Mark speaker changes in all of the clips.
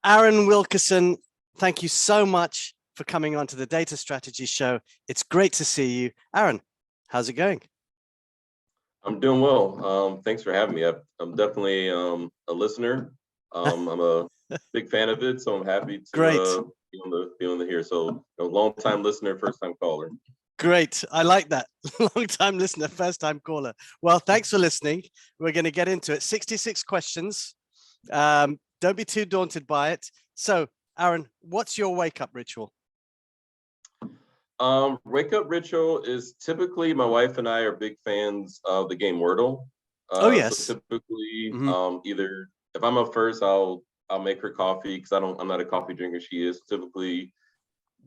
Speaker 1: Aaron Wilkerson, thank you so much for coming on to the Data Strategy Show. It's great to see you. Aaron, how's it going?
Speaker 2: I'm doing well. Thanks for having me. I'm definitely a listener. I'm a big fan of it, so I'm happy to be on the here. So a long time listener, first time caller.
Speaker 1: Great. I like that. Long time listener, first time caller. Well, thanks for listening. We're going to get into it. 66 questions. Don't be too daunted by it. So, Aaron, what's your wake up ritual?
Speaker 2: Wake up ritual is typically my wife and I are big fans of the game Wordle.
Speaker 1: Oh yes.
Speaker 2: So typically, either if I'm up first, I'll make her coffee because I'm not a coffee drinker. She is. Typically,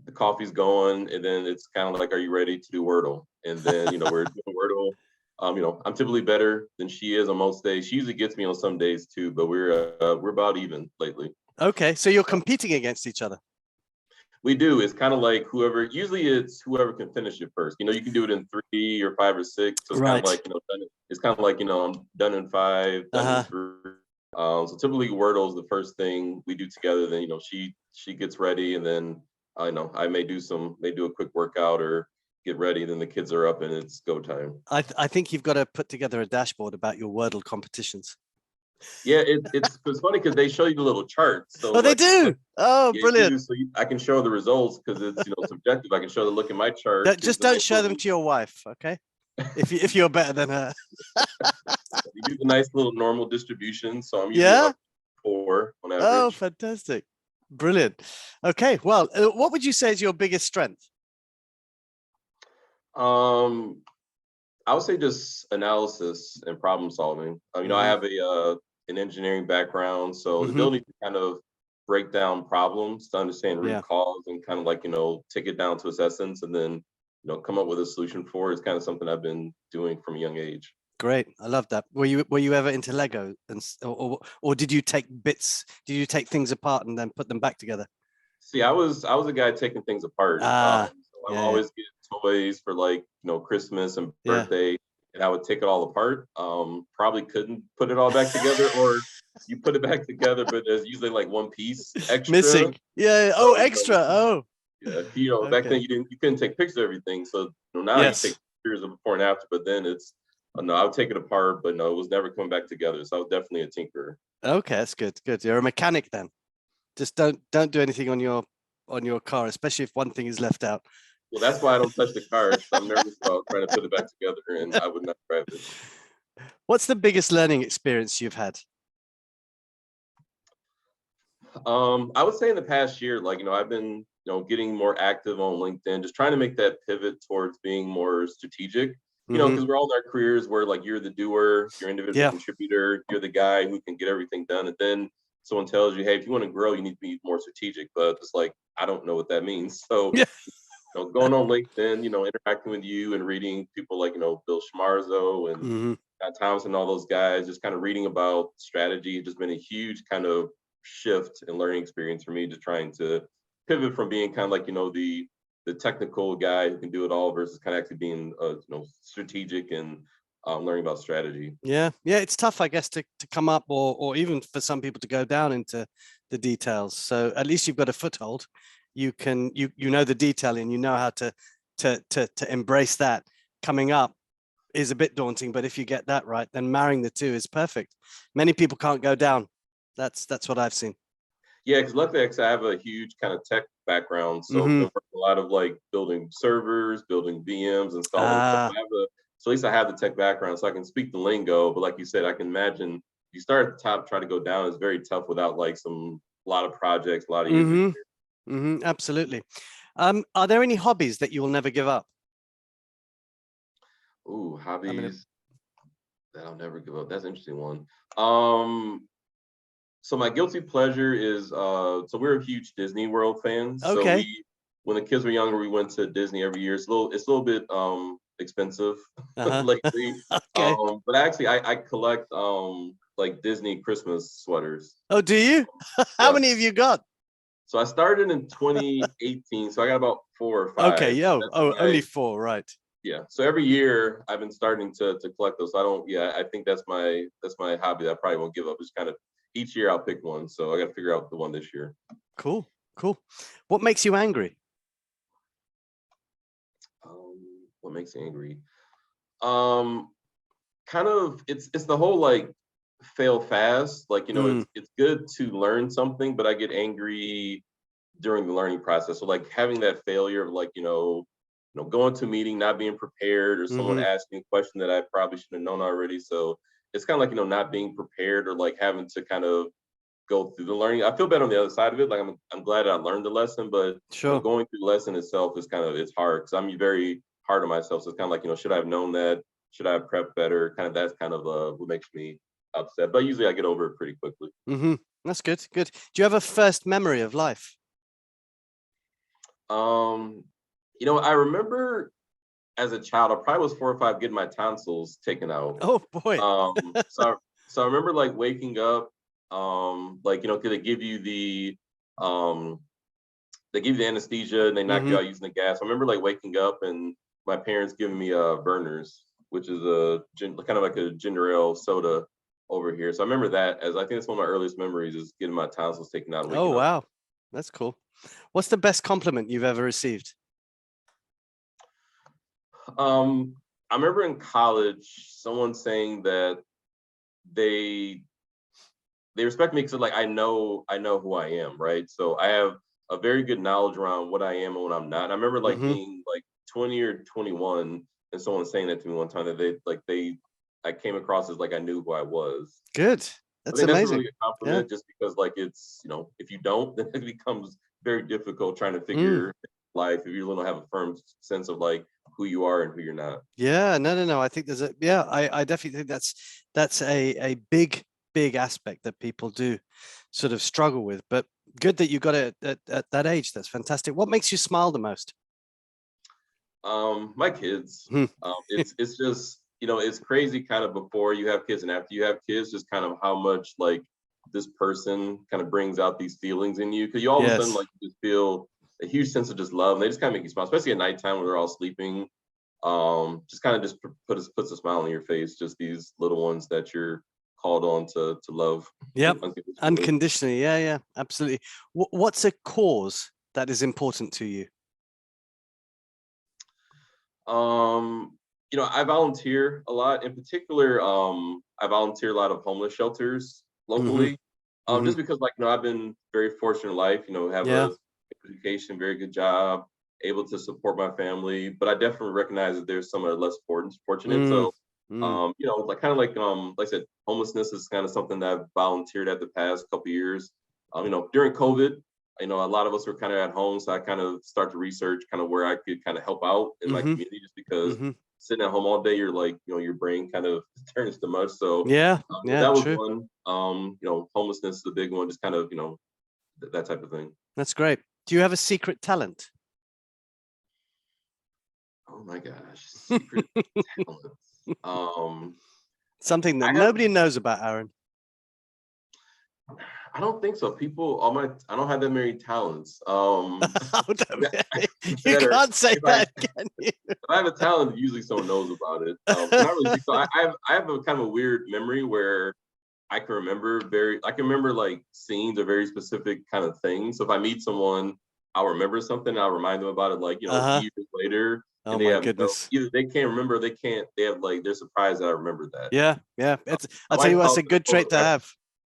Speaker 2: the coffee's going, and then it's kind of like, are you ready to do Wordle? And then we're doing Wordle. I'm typically better than she is on most days. She usually gets me on some days too, but we're about even lately.
Speaker 1: Okay, so you're competing against each other.
Speaker 2: We do. It's kind of like usually it's whoever can finish it first. You can do it in 3 or 5 or 6. So it's kind of like, it's kind of like, I'm done in 5, done in 3. So typically Wordle is the first thing we do together. Then, she gets ready, and then I may do a quick workout or get ready. Then the kids are up and it's go time.
Speaker 1: I think you've got to put together a dashboard about your Wordle competitions.
Speaker 2: Yeah, it's funny because they show you the little chart. So
Speaker 1: they do. Oh, yeah, brilliant!
Speaker 2: So I can show the results because it's subjective. I can show look at my chart.
Speaker 1: Just don't show them to your wife, okay? If you're better than her.
Speaker 2: You do the nice little normal distribution. So I'm usually like 4 on average.
Speaker 1: Oh, fantastic! Brilliant. Okay, well, what would you say is your biggest strength?
Speaker 2: I would say just analysis and problem solving. I have an engineering background, so the ability to kind of break down problems to understand root cause and kind of like take it down to its essence, and then come up with a solution for it is kind of something I've been doing from a young age.
Speaker 1: Great, I love that. Were you ever into Lego, or did you take bits? Did you take things apart and then put them back together?
Speaker 2: See, I was a guy taking things apart. So I always get toys for Christmas and birthday, and I would take it all apart. Probably couldn't put it all back together, or you put it back together, but there's usually like one piece extra
Speaker 1: missing. Yeah. Oh, extra. Oh.
Speaker 2: Yeah. Back then you couldn't take pictures of everything. So now you take pictures of before and after, but then it's no, I would take it apart, but no, it was never coming back together. So I was definitely a tinkerer.
Speaker 1: Okay, that's good. Good. You're a mechanic then. Just don't do anything on your car, especially if one thing is left out.
Speaker 2: Well, that's why I don't touch the cars. I'm nervous about trying to put it back together, and I would not drive it.
Speaker 1: What's the biggest learning experience you've had?
Speaker 2: I would say in the past year, I've been, getting more active on LinkedIn, just trying to make that pivot towards being more strategic. Because we're all in our careers where you're the doer, you're an individual contributor, you're the guy who can get everything done, and then someone tells you, hey, if you want to grow, you need to be more strategic. But it's I don't know what that means. So. Going on LinkedIn, interacting with you and reading people like, Bill Schmarzo and Scott Thomas and all those guys, just kind of reading about strategy, just been a huge kind of shift and learning experience for me, just trying to pivot from being kind of like, the technical guy who can do it all versus kind of actually being, strategic and learning about strategy. Yeah,
Speaker 1: it's tough, I guess, to come up or even for some people to go down into the details. So at least you've got a foothold. You can know the detailing, how to embrace that. Coming up is a bit daunting, but if you get that right, then marrying the two is perfect. Many people can't go down. That's what I've seen.
Speaker 2: Yeah, because luckily I have a huge kind of tech background, so I've worked a lot of building servers, building VMs, installing. So at least I have the tech background, so I can speak the lingo. But like you said, I can imagine if you start at the top, try to go down. It's very tough without a lot of projects, a lot of years.
Speaker 1: Absolutely. Are there any hobbies that you will never give up?
Speaker 2: Ooh, hobbies that I'll never give up. That's an interesting one. So my guilty pleasure is so we're a huge Disney World fans.
Speaker 1: Okay.
Speaker 2: So when the kids were younger, we went to Disney every year. It's a little bit expensive lately.
Speaker 1: Okay.
Speaker 2: But actually I collect Disney Christmas sweaters.
Speaker 1: Oh, do you? How many have you got?
Speaker 2: So I started in 2018, so I got about 4 or 5.
Speaker 1: Okay, only 4, right?
Speaker 2: Yeah. So every year I've been starting to collect those. I think that's my hobby that I probably won't give up. Is kind of each year I'll pick one. So I got to figure out the one this year.
Speaker 1: Cool. What makes you angry?
Speaker 2: What makes me angry? Kind of, it's the whole like fail fast. Like, it's good to learn something, but I get angry during the learning process. So like having that failure of like, going to a meeting, not being prepared, or someone asking a question that I probably should have known already. So it's kind of like, not being prepared, or like having to kind of go through the learning. I feel better on the other side of it. Like I'm glad I learned the lesson, but
Speaker 1: Sure.
Speaker 2: going through the lesson itself is it's hard, because I'm very hard on myself. So it's kind of like, should I have known that? Should I have prepped better? Kind of, that's kind of what makes me upset. But usually I get over it pretty quickly.
Speaker 1: That's good. Do you have a first memory of life?
Speaker 2: I remember as a child, I probably was 4 or 5, getting my tonsils taken out.
Speaker 1: Oh boy.
Speaker 2: So I remember like waking up, like, they give you the anesthesia, and they knock you out using the gas. I remember like waking up and my parents giving me Burners, which is kind of like a ginger ale soda over here. So I remember that, as I think it's one of my earliest memories, is getting my tonsils taken out and waking
Speaker 1: Oh
Speaker 2: up.
Speaker 1: wow, that's cool. What's the best compliment you've ever received?
Speaker 2: I remember in college someone saying that they respect me because like I know who I am, right? So I have a very good knowledge around what I am and what I'm not. I remember like being like 20 or 21 and someone saying that to me one time, that I came across as like I knew who I was.
Speaker 1: Good. That's amazing.
Speaker 2: That's a really good compliment, just because like it's, if you don't, then it becomes very difficult trying to figure life if you don't have a firm sense of like who you are and who you're not.
Speaker 1: Yeah, no. I think there's I definitely think that's a big aspect that people do sort of struggle with, but good that you got it at that age. That's fantastic. What makes you smile the most?
Speaker 2: My kids. It's just, it's crazy kind of before you have kids and after you have kids, just kind of how much like this person kind of brings out these feelings in you, because you all of a sudden like you just feel a huge sense of just love, and they just kind of make you smile, especially at nighttime when they're all sleeping. Just kind of just puts a smile on your face, just these little ones that you're called on to love.
Speaker 1: Yep, unconditionally. Yeah, absolutely. What's a cause that is important to you?
Speaker 2: I volunteer a lot. In particular, I volunteer a lot of homeless shelters locally. Just because, like, I've been very fortunate in life, have a education, very good job, able to support my family. But I definitely recognize that there's some that are less fortunate. So, like kind of like I said, homelessness is kind of something that I've volunteered at the past couple of years. During COVID, a lot of us were kind of at home, so I kind of start to research kind of where I could kind of help out in my community, just because sitting at home all day, you're like, your brain kind of turns to mush. So that was
Speaker 1: true.
Speaker 2: one. Homelessness is a big one, just kind of, that type of thing.
Speaker 1: That's great. Do you have a secret talent?
Speaker 2: Oh my gosh, secret talents.
Speaker 1: Something that nobody knows about Aaron.
Speaker 2: I don't think so. I don't have that many talents.
Speaker 1: You can't say that, can you?
Speaker 2: If I have a talent, usually someone knows about it. Not really, so I have a kind of a weird memory where I can remember like scenes or very specific kind of things. So if I meet someone, I'll remember something, I'll remind them about it, like, years later.
Speaker 1: Oh my goodness.
Speaker 2: Either they can't remember, they have like, they're surprised that I remember that.
Speaker 1: Yeah. I'll tell you what, it's a good trait to have.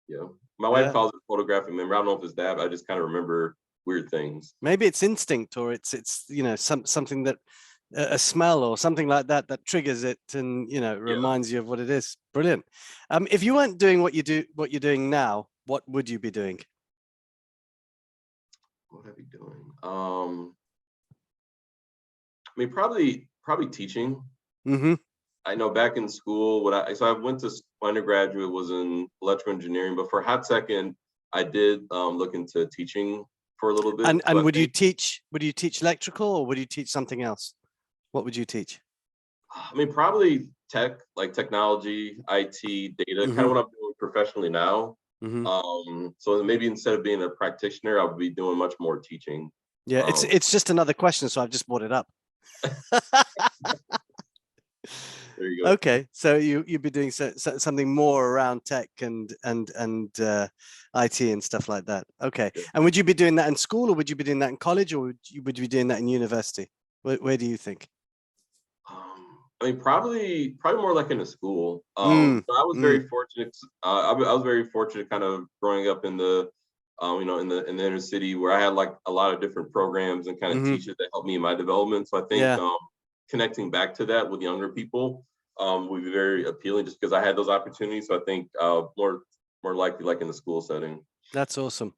Speaker 2: Yeah. My wife calls it photographic memory. I don't know if it's that, but I just kind of remember weird things.
Speaker 1: Maybe it's instinct, or it's something that a smell or something like that triggers it, and reminds you of what it is. Brilliant. If you weren't doing what you're doing now, what would you be doing?
Speaker 2: What would I be doing? I mean, probably teaching. I know back in school, I went to undergraduate, was in electrical engineering, but for a hot second, I did look into teaching for a little bit.
Speaker 1: And would you teach electrical, or would you teach something else? What would you teach?
Speaker 2: I mean, probably tech, like technology, IT, data, kind of what I'm doing professionally now. So maybe instead of being a practitioner, I would be doing much more teaching.
Speaker 1: Yeah, it's just another question, so I've just brought it up.
Speaker 2: There you go.
Speaker 1: Okay, so you'd be doing something more around tech and IT and stuff like that. Okay,
Speaker 2: Yeah.
Speaker 1: and would you be doing that in school, or would you be doing that in college, or would you be doing that in university? Where do you think?
Speaker 2: I mean, probably more like in a school.
Speaker 1: Mm,
Speaker 2: I was
Speaker 1: mm,
Speaker 2: very fortunate. I was very fortunate, kind of growing up in the, in the inner city, where I had like a lot of different programs and kind of
Speaker 1: hmm.
Speaker 2: teachers that helped me in my development. So I think
Speaker 1: Yeah,
Speaker 2: connecting back to that with younger people would be very appealing, just because I had those opportunities. So I think more likely like in the school setting.
Speaker 1: that's awesome.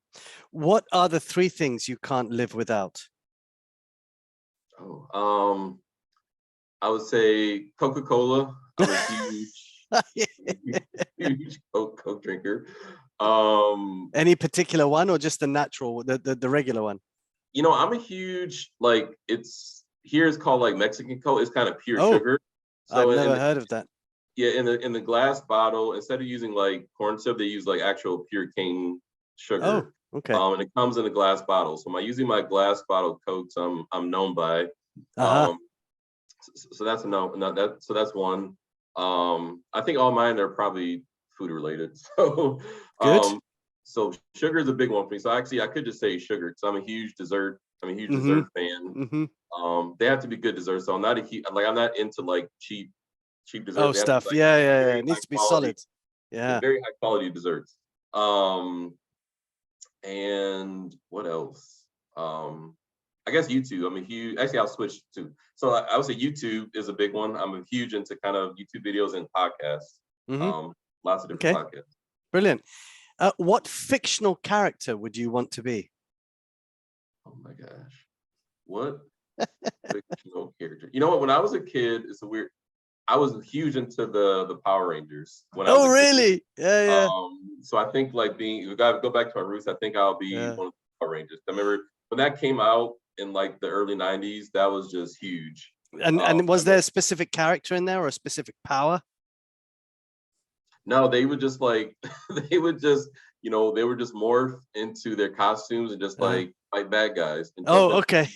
Speaker 1: What are the three things you can't live without?
Speaker 2: Oh, I would say Coca-Cola. I'm a huge, huge Coke drinker. Um,
Speaker 1: Any particular one, or just the natural, the regular one?
Speaker 2: I'm a huge, like, it's called like Mexican Coke. It's kind of pure
Speaker 1: Oh,
Speaker 2: sugar.
Speaker 1: I've
Speaker 2: So
Speaker 1: never heard of that.
Speaker 2: yeah, in the glass bottle, instead of using like corn syrup, they use like actual pure cane
Speaker 1: Oh,
Speaker 2: sugar.
Speaker 1: okay.
Speaker 2: And it comes in a glass bottle. So using my glass bottle Cokes, I'm known by.
Speaker 1: Uh-huh.
Speaker 2: Um, so that's a no, no that so that's one. I think all mine are probably food related.
Speaker 1: Good.
Speaker 2: Um, so sugar is a big one for me. So actually, I could just say sugar, because I'm a huge
Speaker 1: Mm-hmm.
Speaker 2: dessert fan.
Speaker 1: Mm-hmm.
Speaker 2: They have to be good desserts. So I'm not into like cheap
Speaker 1: Oh,
Speaker 2: desserts. They have to be
Speaker 1: stuff.
Speaker 2: like
Speaker 1: Yeah, yeah, yeah.
Speaker 2: very
Speaker 1: It
Speaker 2: high
Speaker 1: needs to be
Speaker 2: quality,
Speaker 1: solid. Yeah.
Speaker 2: very high quality desserts. Um, and what else? Um, I guess YouTube. I'm a huge. Actually, I'll switch to. So I would say YouTube is a big one. I'm a huge into kind of YouTube videos and podcasts.
Speaker 1: Mm-hmm.
Speaker 2: Lots of different
Speaker 1: Okay.
Speaker 2: podcasts.
Speaker 1: Brilliant. What fictional character would you want to be?
Speaker 2: Oh my gosh, what fictional character? You know what? When I was a kid, it's a weird. I was huge into the Power Rangers when I was
Speaker 1: Oh,
Speaker 2: a kid.
Speaker 1: really? Yeah, yeah,
Speaker 2: So I think like we gotta go back to our roots. I think I'll be
Speaker 1: yeah.
Speaker 2: one of the Power Rangers. I remember when that came out in like the early '90s. That was just huge.
Speaker 1: And
Speaker 2: I
Speaker 1: was there
Speaker 2: mean,
Speaker 1: a specific character in there, or a specific power?
Speaker 2: no, they would just like they would just they were just morph into their costumes and just
Speaker 1: Uh,
Speaker 2: like fight bad guys and jump
Speaker 1: oh, okay.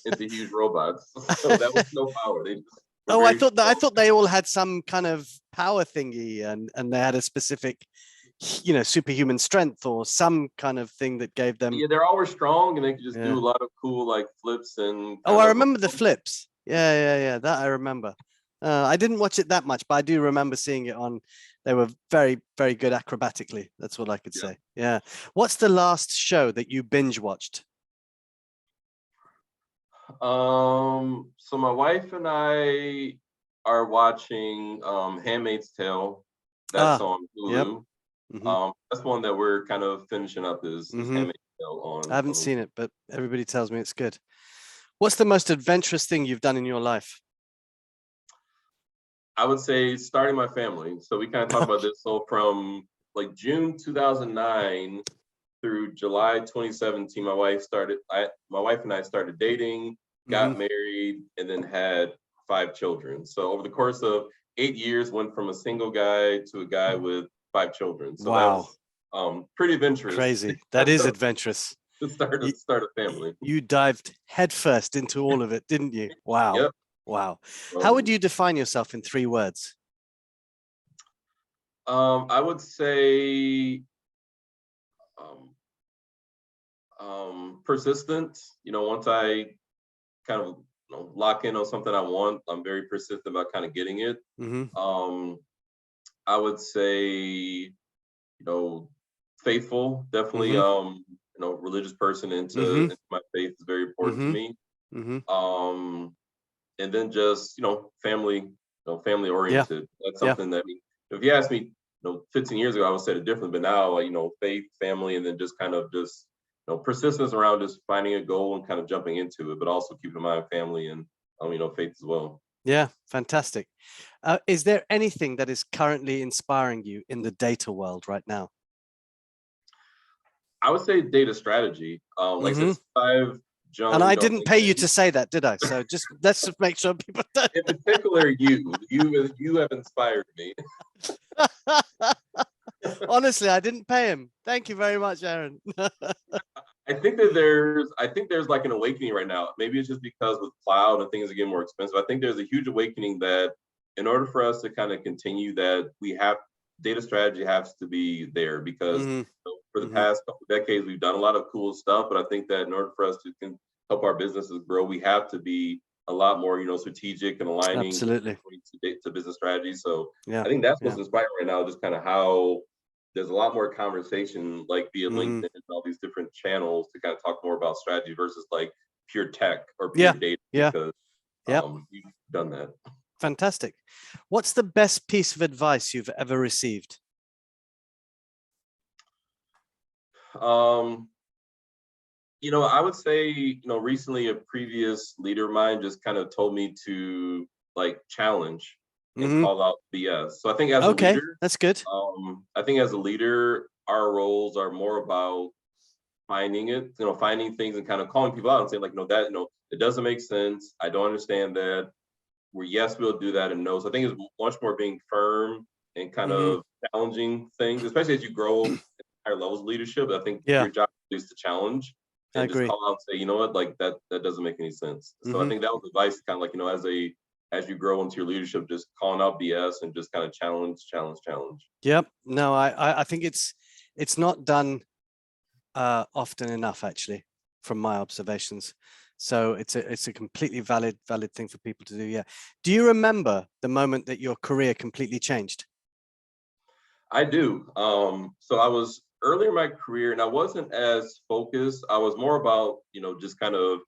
Speaker 2: into huge robots. So that was no power. They just were
Speaker 1: Oh,
Speaker 2: very
Speaker 1: I
Speaker 2: strong.
Speaker 1: thought they all had some kind of power thingy, and they had a specific, superhuman strength, or some kind of thing that gave them.
Speaker 2: Yeah, they're always strong and they could just do
Speaker 1: Yeah.
Speaker 2: a lot of cool like flips and
Speaker 1: Oh,
Speaker 2: kind
Speaker 1: I
Speaker 2: of
Speaker 1: remember the flips. Yeah, yeah, yeah. That I remember. I didn't watch it that much, but I do remember seeing it on. They were very, very good acrobatically. That's what I could
Speaker 2: yeah.
Speaker 1: say. Yeah. What's the last show that you binge watched?
Speaker 2: So my wife and I are watching Handmaid's Tale. That's
Speaker 1: Ah,
Speaker 2: on
Speaker 1: yep.
Speaker 2: Hulu.
Speaker 1: Hmm.
Speaker 2: That's one that we're kind of finishing up is
Speaker 1: Hmm.
Speaker 2: Handmaid's Tale
Speaker 1: I haven't
Speaker 2: on Hulu.
Speaker 1: seen it, but everybody tells me it's good. What's the most adventurous thing you've done in your life?
Speaker 2: I would say starting my family. So we kind of talked about this. So from like June 2009 through July 2017, my wife and I started dating,
Speaker 1: Hmm.
Speaker 2: got married, and then had 5 children. So over the course of 8 years, went from a single guy to a guy with 5 children. So that
Speaker 1: Wow,
Speaker 2: was pretty adventurous
Speaker 1: crazy. That is adventurous.
Speaker 2: to
Speaker 1: You,
Speaker 2: start a family.
Speaker 1: you dived headfirst into all of it, didn't you? Wow.
Speaker 2: Yep.
Speaker 1: Wow. How would
Speaker 2: Um,
Speaker 1: you define yourself in 3 words?
Speaker 2: I would say um, persistent. Once I kind of lock in on something I want, I'm very persistent about kind of getting it.
Speaker 1: Hmm.
Speaker 2: Um, I would say, faithful, definitely.
Speaker 1: Hmm.
Speaker 2: Religious person
Speaker 1: Hmm.
Speaker 2: into my faith is very important to
Speaker 1: Hmm.
Speaker 2: me.
Speaker 1: Hmm.
Speaker 2: And then just family, family
Speaker 1: Yeah.
Speaker 2: oriented. That's
Speaker 1: Yeah.
Speaker 2: something that if you asked me, 15 years ago, I would say it differently. But now, faith, family, and then just kind of just persistence around just finding a goal and kind of jumping into it, but also keeping in mind family and faith as well.
Speaker 1: Yeah. Fantastic. Is there anything that is currently inspiring you in the data world right now?
Speaker 2: I would say data strategy. Like I said,
Speaker 1: Hmm.
Speaker 2: I've
Speaker 1: And I
Speaker 2: joined
Speaker 1: didn't pay you
Speaker 2: LinkedIn.
Speaker 1: to say that, did I? So let's just make sure people don't.
Speaker 2: In particular, you have inspired me.
Speaker 1: Honestly, I didn't pay him. Thank you very much, Aaron.
Speaker 2: I think there's like an awakening right now. Maybe it's just because with cloud and things are getting more expensive. I think there's a huge awakening that in order for us to kind of continue that, we have data strategy has to be there because for the past couple of decades, we've done a lot of cool stuff. But I think that in order for us to help our businesses grow, we have to be a lot more, strategic and aligning to business strategy. So I think that's what's inspiring right now, just kind of how there's a lot more conversation, like via LinkedIn and all these different channels to kind of talk more about strategy versus like pure tech or pure data. Because you've done that.
Speaker 1: Fantastic. What's the best piece of advice you've ever received?
Speaker 2: I would say, recently a previous leader of mine just kind of told me to like challenge and call out BS. So I think as a leader,
Speaker 1: that's good.
Speaker 2: I think as a leader, our roles are more about finding things and kind of calling people out and saying like, it doesn't make sense. I don't understand that. Yes, we'll do that, and no. So I think it's much more being firm and kind of challenging things, especially as you grow at higher levels of leadership. I think your job is to challenge and just call out and say, you know what, like that doesn't make any sense. So I think that was advice, kind of like, as you grow into your leadership, just calling out BS and just kind of challenge.
Speaker 1: Yep. No, I think it's not done often enough, actually, from my observations. So it's a completely valid thing for people to do. Yeah. Do you remember the moment that your career completely changed?
Speaker 2: I do. So I was earlier in my career and I wasn't as focused. I was more about, just kind of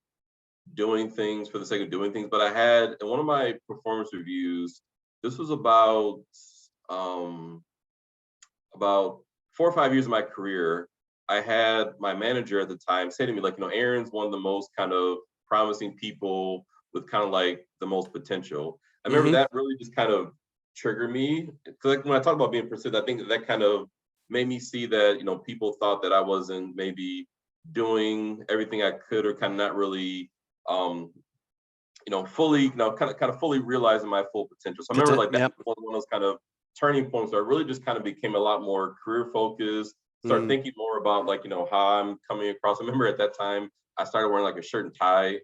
Speaker 2: doing things for the sake of doing things. But I had in one of my performance reviews, this was about 4 or 5 years of my career. I had my manager at the time say to me, like, Aaron's one of the most kind of promising people with kind of like the most potential. I remember that really just kind of triggered me. Because like when I talk about being persistent, I think that kind of made me see that, people thought that I wasn't maybe doing everything I could or kind of not really, fully, kind of fully realizing my full potential. So I remember like that was one of those kind of turning points where I really just kind of became a lot more career focused. Start thinking more about like, how I'm coming across. I remember at that time, I started wearing like a shirt and tie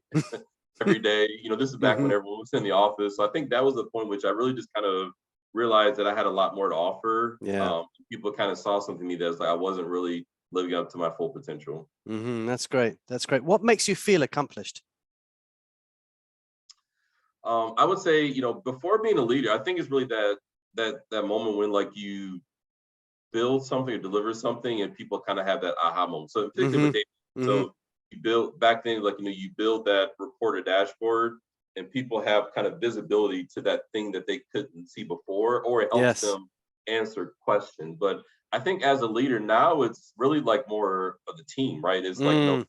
Speaker 2: every day. This is back when everyone was in the office. So I think that was the point which I really just kind of realized that I had a lot more to offer. People kind of saw something in me that's like I wasn't really living up to my full potential.
Speaker 1: That's great. That's great. What makes you feel accomplished?
Speaker 2: I would say, before being a leader, I think it's really that moment when like you build something or deliver something and people kind of have that aha moment. So particularly with data, so you build back then, like, you build that report or dashboard and people have kind of visibility to that thing that they couldn't see before, or it helps them answer questions. But I think as a leader now, it's really like more of the team, right? It's like,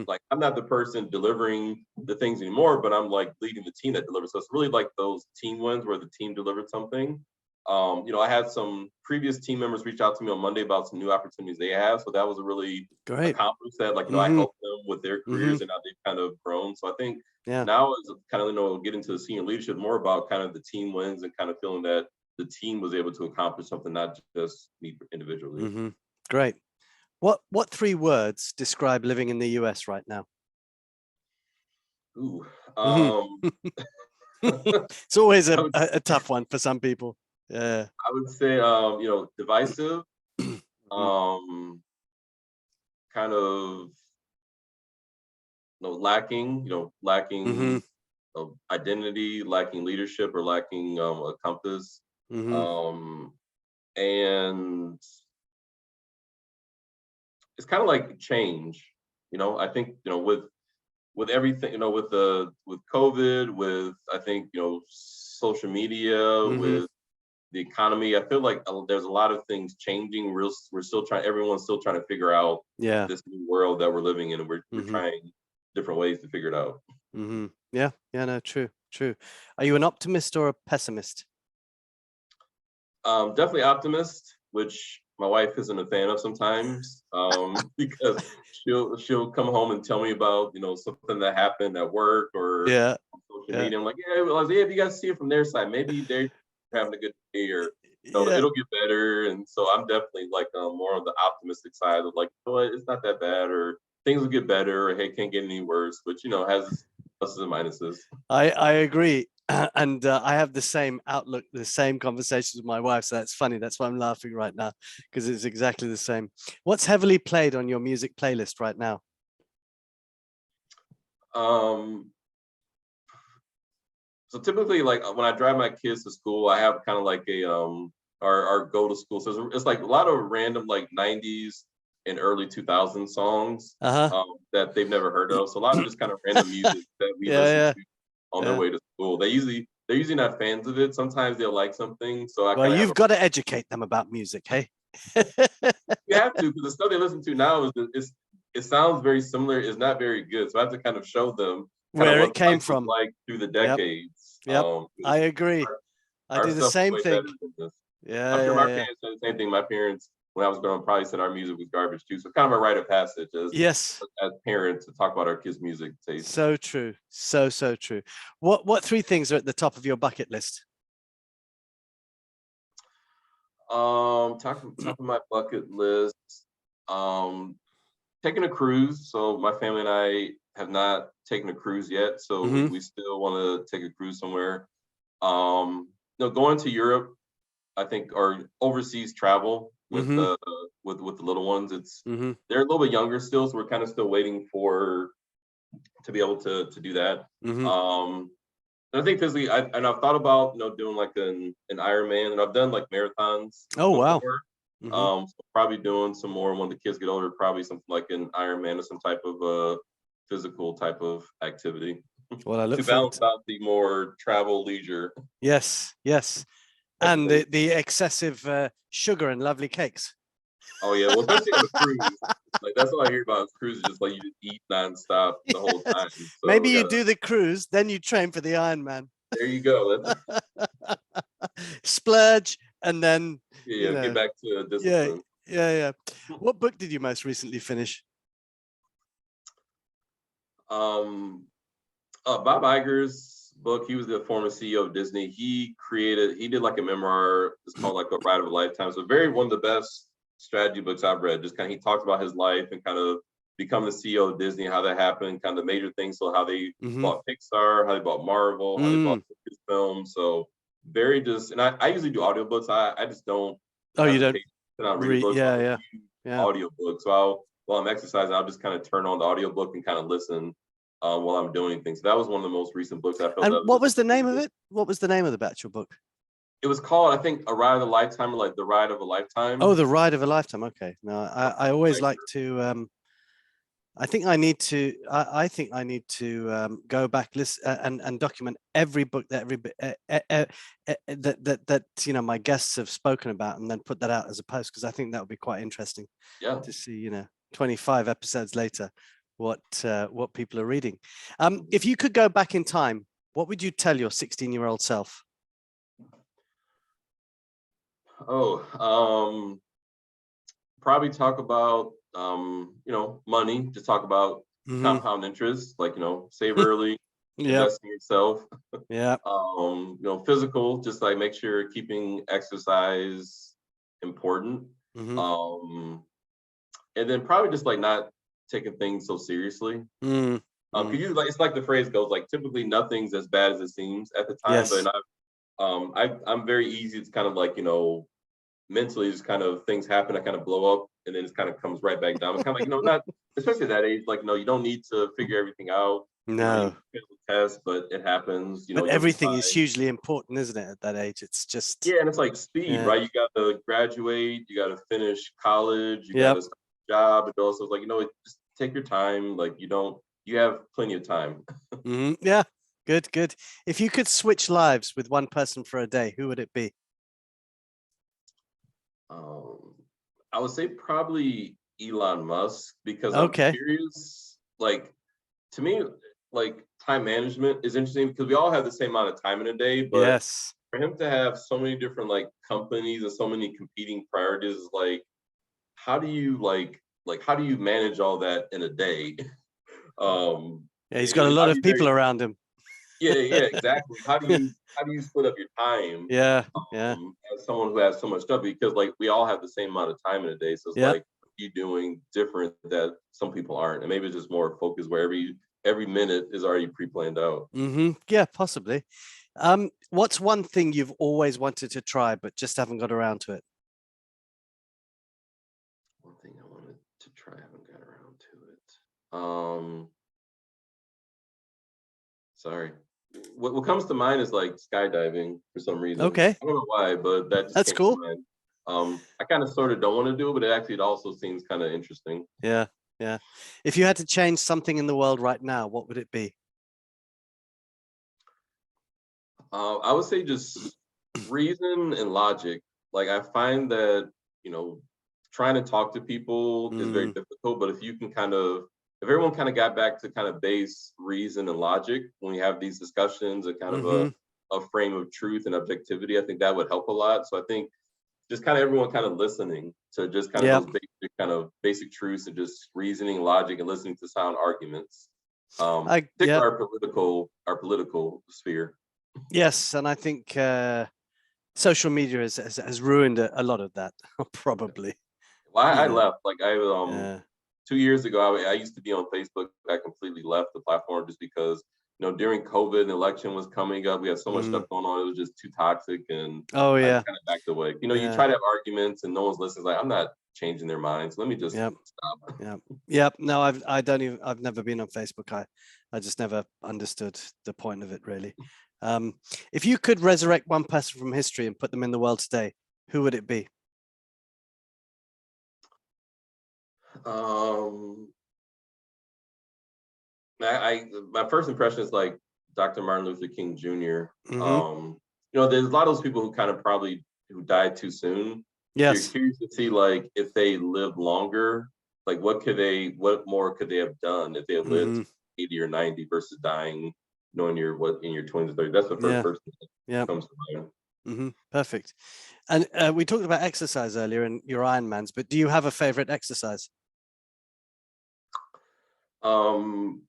Speaker 2: like I'm not the person delivering the things anymore, but I'm like leading the team that delivers. So it's really like those team wins where the team delivered something. I had some previous team members reach out to me on Monday about some new opportunities they have. So that was a really accomplishment that, like, I helped them with their careers and now they've kind of grown. So I think now is kind of, get into the senior leadership more about kind of the team wins and kind of feeling that the team was able to accomplish something, not just me individually.
Speaker 1: Great. What 3 words describe living in the US right now?
Speaker 2: Ooh.
Speaker 1: It's always a tough one for some people. Yeah.
Speaker 2: I would say, divisive, kind of, lacking, of identity, lacking leadership, or lacking a compass. And it's kind of like change. I think, with everything, with COVID, with I think, social media, with the economy, I feel like there's a lot of things changing. We're still trying. Everyone's still trying to figure out this new world that we're living in, and we're trying different ways to figure it out.
Speaker 1: Yeah. No, true. Are you an optimist or a pessimist?
Speaker 2: Definitely optimist, which my wife isn't a fan of sometimes, because she'll come home and tell me about something that happened at work or on social media. I'm like, if you guys see it from their side, maybe they're having a good day, or it'll get better. And so I'm definitely like more on the optimistic side of like, it's not that bad, or things will get better, or hey, can't get any worse, which has pluses and minuses.
Speaker 1: I agree. And I have the same outlook, the same conversations with my wife. So that's funny. That's why I'm laughing right now, because it's exactly the same. What's heavily played on your music playlist right now?
Speaker 2: Um, so typically, like when I drive my kids to school, I have kind of like a our go to school. So it's like a lot of random like '90s and early 2000 songs
Speaker 1: Uh-huh.
Speaker 2: that they've never heard of. So a lot of just kind of random music that we listen
Speaker 1: Yeah,
Speaker 2: to on their
Speaker 1: yeah.
Speaker 2: way to school. They're usually not fans of it. Sometimes they'll like something. So I
Speaker 1: Well,
Speaker 2: kind of have
Speaker 1: you've got to educate them about music, hey?
Speaker 2: you have to, because the stuff they listen to now it sounds very similar. It's not very good. So I have to kind of show them kind of
Speaker 1: Where
Speaker 2: what
Speaker 1: it
Speaker 2: the life
Speaker 1: came
Speaker 2: was
Speaker 1: from.
Speaker 2: like through the
Speaker 1: Yep,
Speaker 2: decades.
Speaker 1: yep. I agree.
Speaker 2: Our,
Speaker 1: I
Speaker 2: our
Speaker 1: do the
Speaker 2: stuff is
Speaker 1: same
Speaker 2: way
Speaker 1: thing.
Speaker 2: better than this.
Speaker 1: Yeah,
Speaker 2: I'm sure
Speaker 1: yeah,
Speaker 2: my
Speaker 1: yeah.
Speaker 2: parents said the same thing. My parents, when I was growing up, probably said our music was garbage too. So kind of a rite of passage
Speaker 1: Yes.
Speaker 2: as parents to talk about our kids' music taste.
Speaker 1: So true. So true. What three things are at the top of your bucket list?
Speaker 2: Top of my bucket list. Um, Taking a cruise. So my family and I have not taken a cruise yet. So
Speaker 1: Mm-hmm.
Speaker 2: we still want to take a cruise somewhere. Going to Europe, I think, or overseas travel with
Speaker 1: Mm-hmm.
Speaker 2: the with the little ones.
Speaker 1: Mm-hmm.
Speaker 2: They're a little bit younger still, so we're kind of still waiting for to be able to do that.
Speaker 1: Mm-hmm.
Speaker 2: And I think physically, I've thought about doing like an Ironman, and I've done like marathons
Speaker 1: Oh, wow.
Speaker 2: before.
Speaker 1: Mm-hmm.
Speaker 2: So probably doing some more when the kids get older. Probably something like an Ironman or some type of physical type of activity
Speaker 1: Well, I look
Speaker 2: to
Speaker 1: forward
Speaker 2: balance
Speaker 1: to.
Speaker 2: out the more travel leisure
Speaker 1: Yes, yes.
Speaker 2: type of
Speaker 1: And
Speaker 2: thing.
Speaker 1: the excessive sugar and lovely cakes.
Speaker 2: Oh yeah, well especially on a cruise. Like that's all I hear about is cruises, just like you just eat nonstop the whole time.
Speaker 1: Yes.
Speaker 2: So
Speaker 1: Maybe
Speaker 2: we
Speaker 1: you
Speaker 2: gotta
Speaker 1: do the cruise, then you train for the Ironman.
Speaker 2: there you go. That's
Speaker 1: Splurge, and then,
Speaker 2: yeah, get back to
Speaker 1: yeah,
Speaker 2: discipline.
Speaker 1: yeah. What book did you most recently finish?
Speaker 2: Um Bob Iger's book, he was the former CEO of Disney. He did like a memoir, it's called like A Ride of a Lifetime. So very one of the best strategy books I've read. Just kind of he talks about his life and kind of become the CEO of Disney, how that happened, kind of the major things. So how they
Speaker 1: Mm-hmm.
Speaker 2: bought Pixar, how they bought Marvel, how they bought Lucasfilm. So very just and I usually do audiobooks. I just don't
Speaker 1: Oh, you
Speaker 2: have the
Speaker 1: don't
Speaker 2: patience to not read a
Speaker 1: read?
Speaker 2: book. So
Speaker 1: Yeah,
Speaker 2: I'm a
Speaker 1: yeah,
Speaker 2: huge
Speaker 1: yeah.
Speaker 2: audiobook. So while I'm exercising, I'll just kind of turn on the audiobook and kind of listen while I'm doing things. So that was one of the most recent books I felt
Speaker 1: And
Speaker 2: that
Speaker 1: what
Speaker 2: was
Speaker 1: was the
Speaker 2: really
Speaker 1: name of
Speaker 2: good.
Speaker 1: it? What was the name of the actual book?
Speaker 2: It was called, I think, A Ride of a Lifetime, or like The Ride of a
Speaker 1: Oh,
Speaker 2: Lifetime.
Speaker 1: The Ride of a Lifetime. Okay. No, I always like
Speaker 2: Iger.
Speaker 1: to. I think I need to. I think I need to go back, listen, and document every book that that my guests have spoken about, and then put that out as a post, because I think that would be quite interesting
Speaker 2: Yeah.
Speaker 1: to see. 25 episodes later, what people are reading. If you could go back in time, what would you tell your 16-year-old self?
Speaker 2: Oh, probably talk about money. Just talk about
Speaker 1: Mm-hmm.
Speaker 2: compound interest, like save early,
Speaker 1: Yep.
Speaker 2: invest in yourself.
Speaker 1: Yeah.
Speaker 2: Physical, just like make sure keeping exercise important.
Speaker 1: Mm-hmm.
Speaker 2: Um, and then probably just like not taking things so seriously.
Speaker 1: Mm.
Speaker 2: Cause you like it's like the phrase goes, like typically nothing's as bad as it seems at the time,
Speaker 1: Yes.
Speaker 2: but I'm very easy to kind of like mentally just kind of things happen, I kind of blow up and then it kind of comes right back down. It's kind of like not especially at that age, like you don't need to figure everything out. You
Speaker 1: No.
Speaker 2: fail the test, but it happens.
Speaker 1: But
Speaker 2: You'll be
Speaker 1: everything is
Speaker 2: fine.
Speaker 1: hugely important, isn't it? At that age, it's just
Speaker 2: Yeah, and it's like speed,
Speaker 1: yeah.
Speaker 2: right? You got to graduate, you got to finish college, you got
Speaker 1: Yep.
Speaker 2: to start a job, and also it's like just take your time. Like you have plenty of time.
Speaker 1: Mm-hmm. Yeah. Good. If you could switch lives with one person for a day, who would it be?
Speaker 2: Um, I would say probably Elon Musk because I'm
Speaker 1: Okay.
Speaker 2: curious. Like to me, like time management is interesting because we all have the same amount of time in a day, but
Speaker 1: Yes.
Speaker 2: for him to have so many different like companies and so many competing priorities, is like how do you how do you manage all that in a day?
Speaker 1: Yeah, he's got a lot
Speaker 2: How do
Speaker 1: of
Speaker 2: you
Speaker 1: people around him.
Speaker 2: yeah, exactly. How do you split up your time
Speaker 1: Yeah. Yeah.
Speaker 2: as someone who has so much stuff? Because like we all have the same amount of time in a day, so it's
Speaker 1: Yeah.
Speaker 2: like you doing different that some people aren't, and maybe it's just more focused where every minute is already pre-planned out.
Speaker 1: Mm-hmm. Yeah, possibly. What's one thing you've always wanted to try but just haven't got around to it?
Speaker 2: One thing I wanted to try, haven't got around to it. Sorry. What comes to mind is like skydiving for some reason.
Speaker 1: Okay,
Speaker 2: I don't know why, but that just
Speaker 1: that's
Speaker 2: came to
Speaker 1: cool.
Speaker 2: mind. I kind of sort of don't want to do it, but it also seems kind of interesting.
Speaker 1: Yeah, yeah. If you had to change something in the world right now, what would it be?
Speaker 2: I would say just reason and logic. Like I find that, you know, trying to talk to people is very
Speaker 1: Mm,
Speaker 2: difficult, but if everyone kind of got back to kind of base reason and logic when we have these discussions and kind of
Speaker 1: hmm.
Speaker 2: a frame of truth and objectivity, I think that would help a lot. So I think just kind of everyone kind of listening to just kind of
Speaker 1: Yeah,
Speaker 2: those basic truths and just reasoning, logic, and listening to sound arguments.
Speaker 1: yeah,
Speaker 2: Particularly our political sphere.
Speaker 1: yes, and I think social media has ruined a lot of that, probably.
Speaker 2: Well,
Speaker 1: You
Speaker 2: I
Speaker 1: know,
Speaker 2: left. Like I 2 years ago, I used to be on Facebook. I completely left the platform just because during COVID, an election was coming up. We had so much stuff
Speaker 1: mm,
Speaker 2: going on. It was just too toxic, and
Speaker 1: oh
Speaker 2: I
Speaker 1: yeah,
Speaker 2: just kind of backed away. You
Speaker 1: yeah,
Speaker 2: try to have arguments, and no one's listening. It's like I'm not changing their minds. Let me just
Speaker 1: yeah,
Speaker 2: stop.
Speaker 1: yeah, yeah. No, I don't even. I've never been on Facebook. I just never understood the point of it really. Um, if you could resurrect one person from history and put them in the world today, who would it be?
Speaker 2: Um, my first impression is like Dr. Martin Luther King Jr.
Speaker 1: Hmm.
Speaker 2: There's a lot of those people who kind of probably who died too soon. So you're
Speaker 1: Yes.
Speaker 2: curious to see like if they lived longer, like what more could they have done if they had lived
Speaker 1: Hmm.
Speaker 2: 80 or 90 versus dying, knowing you're what in your 20s or 30s. That's the first
Speaker 1: Yeah.
Speaker 2: person that
Speaker 1: Yeah.
Speaker 2: comes to mind.
Speaker 1: Perfect. And we talked about exercise earlier and your Ironmans, but do you have a favorite exercise?
Speaker 2: Um,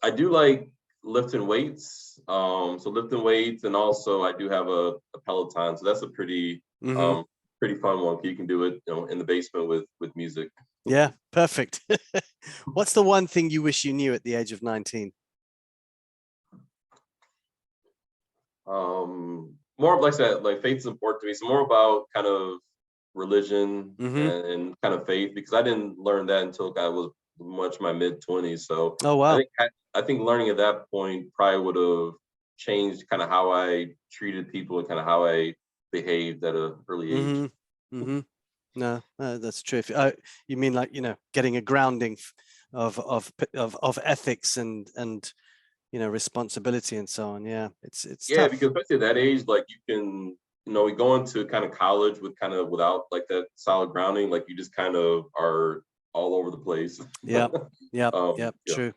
Speaker 2: I do like lifting weights. So lifting weights, and also I do have a Peloton. So that's a
Speaker 1: Hmm.
Speaker 2: um, pretty fun one. You can do it, in the basement with music.
Speaker 1: Yeah, perfect. What's the one thing you wish you knew at the age of 19?
Speaker 2: More like that, like faith is important to me. So more about kind of religion
Speaker 1: Hmm.
Speaker 2: and kind of faith because I didn't learn that until I was much my mid 20s. So
Speaker 1: Oh,
Speaker 2: I
Speaker 1: wow.
Speaker 2: think I think learning at that point probably would have changed kind of how I treated people and kind of how I behaved at an early age.
Speaker 1: Hmm. Hmm. No, that's true. You mean like, getting a grounding of ethics and responsibility and so on. Yeah, it's
Speaker 2: Yeah,
Speaker 1: tough.
Speaker 2: because especially at that age, like you can, we go into kind of college with kind of without like that solid grounding, like you just kind of are all over the place.
Speaker 1: Yeah, yeah, yeah,
Speaker 2: Yeah.
Speaker 1: true.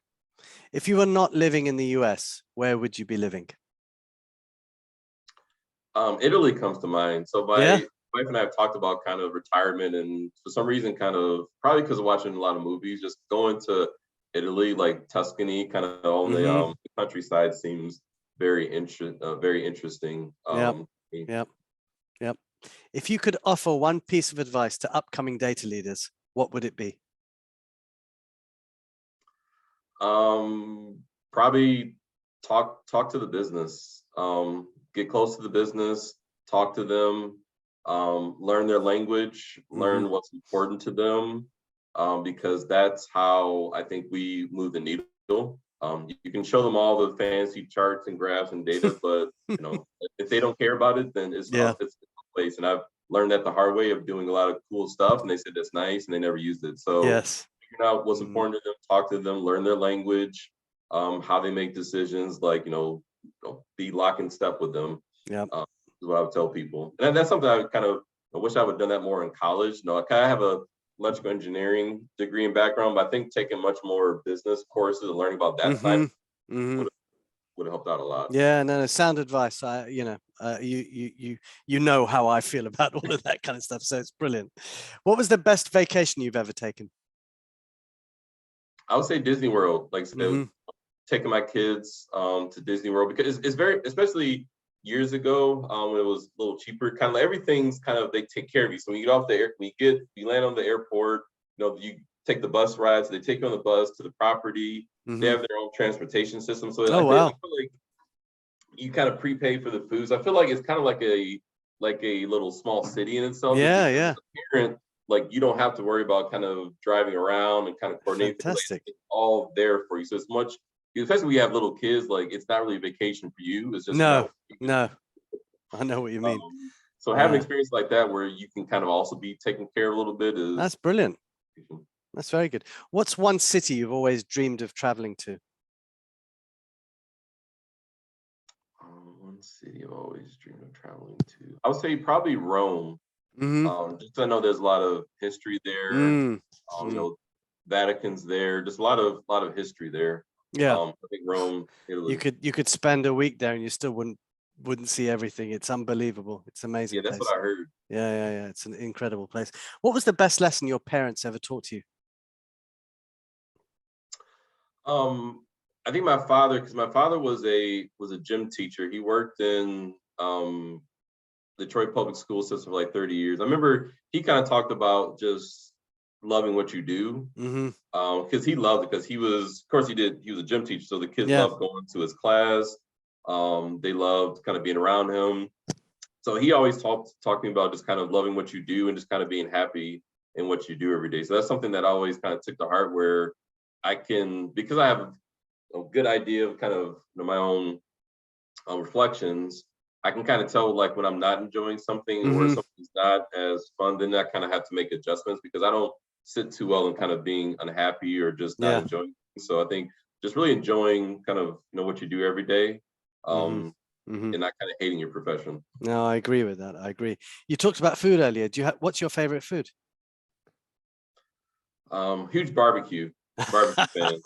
Speaker 1: If you were not living in the US, where would you be living?
Speaker 2: Italy comes to mind. So
Speaker 1: Yeah.
Speaker 2: my wife and I have talked about kind of retirement, and for some reason, kind of probably because of watching a lot of movies, just going to Italy, like Tuscany, kind of on
Speaker 1: Mm-hmm.
Speaker 2: the countryside seems very interesting.
Speaker 1: Yeah.
Speaker 2: To me.
Speaker 1: Yeah. Yeah. If you could offer one piece of advice to upcoming data leaders, what would it be?
Speaker 2: Probably talk to the business. Get close to the business, talk to them, learn their language,
Speaker 1: Mm-hmm.
Speaker 2: learn what's important to them, because that's how I think we move the needle. You can show them all the fancy charts and graphs and data, but if they don't care about it, then
Speaker 1: Yeah.
Speaker 2: it's a place. And I've learned that the hard way of doing a lot of cool stuff, and they said that's nice, and they never used it. So
Speaker 1: Yes.
Speaker 2: figuring out what's
Speaker 1: Mm,
Speaker 2: important to them, talk to them, learn their language, how they make decisions, like be lock in step with them.
Speaker 1: yeah.
Speaker 2: Is what I would tell people, and that's something I kind of I wish I would have done that more in college. I kind of have a electrical engineering degree and background, but I think taking much more business courses and learning about that side
Speaker 1: Mm-hmm. Mm-hmm.
Speaker 2: would would have helped out a lot.
Speaker 1: Yeah, no, sound advice. You know how I feel about all of that kind of stuff. So it's brilliant. What was the best vacation you've ever taken?
Speaker 2: I would say Disney World, like
Speaker 1: Mm-hmm.
Speaker 2: taking my kids to Disney World because it's very, especially years ago when it was a little cheaper. Kind of everything's kind of they take care of you. So when you get off the air, you land on the airport. You take the bus rides. They take you on the bus to the property. They
Speaker 1: Mm-hmm.
Speaker 2: have their own transportation system. So
Speaker 1: Oh
Speaker 2: I
Speaker 1: wow.
Speaker 2: feel like you kind of prepay for the foods. I feel like it's kind of like a little small city in itself, just
Speaker 1: Yeah,
Speaker 2: because
Speaker 1: yeah.
Speaker 2: as a parent, like you don't have to worry about kind of driving around and kind of coordinating things. Like,
Speaker 1: Fantastic.
Speaker 2: it's all there for you. So it's much, especially when you have little kids, like it's not really a vacation for you. It's just
Speaker 1: No,
Speaker 2: about
Speaker 1: no. I know what you mean.
Speaker 2: so having an experience like that where you can kind of also be taken care of a little bit is
Speaker 1: That's brilliant. That's very good. What's one city you've always dreamed of traveling to?
Speaker 2: One city I've always dreamed of traveling to. I would say probably Rome.
Speaker 1: Mm-hmm.
Speaker 2: Just 'cause I know there's a lot of history there.
Speaker 1: Mm.
Speaker 2: You
Speaker 1: Mm.
Speaker 2: know, Vatican's there. Just a lot of history there.
Speaker 1: Yeah.
Speaker 2: I think Rome,
Speaker 1: You
Speaker 2: Italy.
Speaker 1: could spend a week there and you still wouldn't see everything. It's unbelievable. It's an amazing
Speaker 2: Yeah, that's
Speaker 1: place.
Speaker 2: what I heard.
Speaker 1: Yeah, yeah, yeah. It's an incredible place. What was the best lesson your parents ever taught you?
Speaker 2: Um, I think my father, because my father was a gym teacher. He worked in Detroit public school system for like 30 years. I remember he kind of talked about just loving what you do.
Speaker 1: Mm-hmm.
Speaker 2: Because he loved it, because he was, of course, he was a gym teacher, so the kids
Speaker 1: Yeah.
Speaker 2: loved going to his class. They loved kind of being around him. So he always talking about just kind of loving what you do and just kind of being happy in what you do every day. So that's something that I always kind of took to heart, where I can, because I have a good idea of kind of, my own reflections. I can kind of tell like when I'm not enjoying something or
Speaker 1: Mm-hmm.
Speaker 2: something's not as fun, then I kind of have to make adjustments, because I don't sit too well in kind of being unhappy or just not
Speaker 1: Yeah.
Speaker 2: enjoying things. So I think just really enjoying kind of what you do every day,
Speaker 1: Mm-hmm.
Speaker 2: um,
Speaker 1: Mm-hmm.
Speaker 2: and not kind of hating your profession.
Speaker 1: No, I agree with that. I agree. You talked about food earlier. What's your favorite food?
Speaker 2: Huge barbecue fan.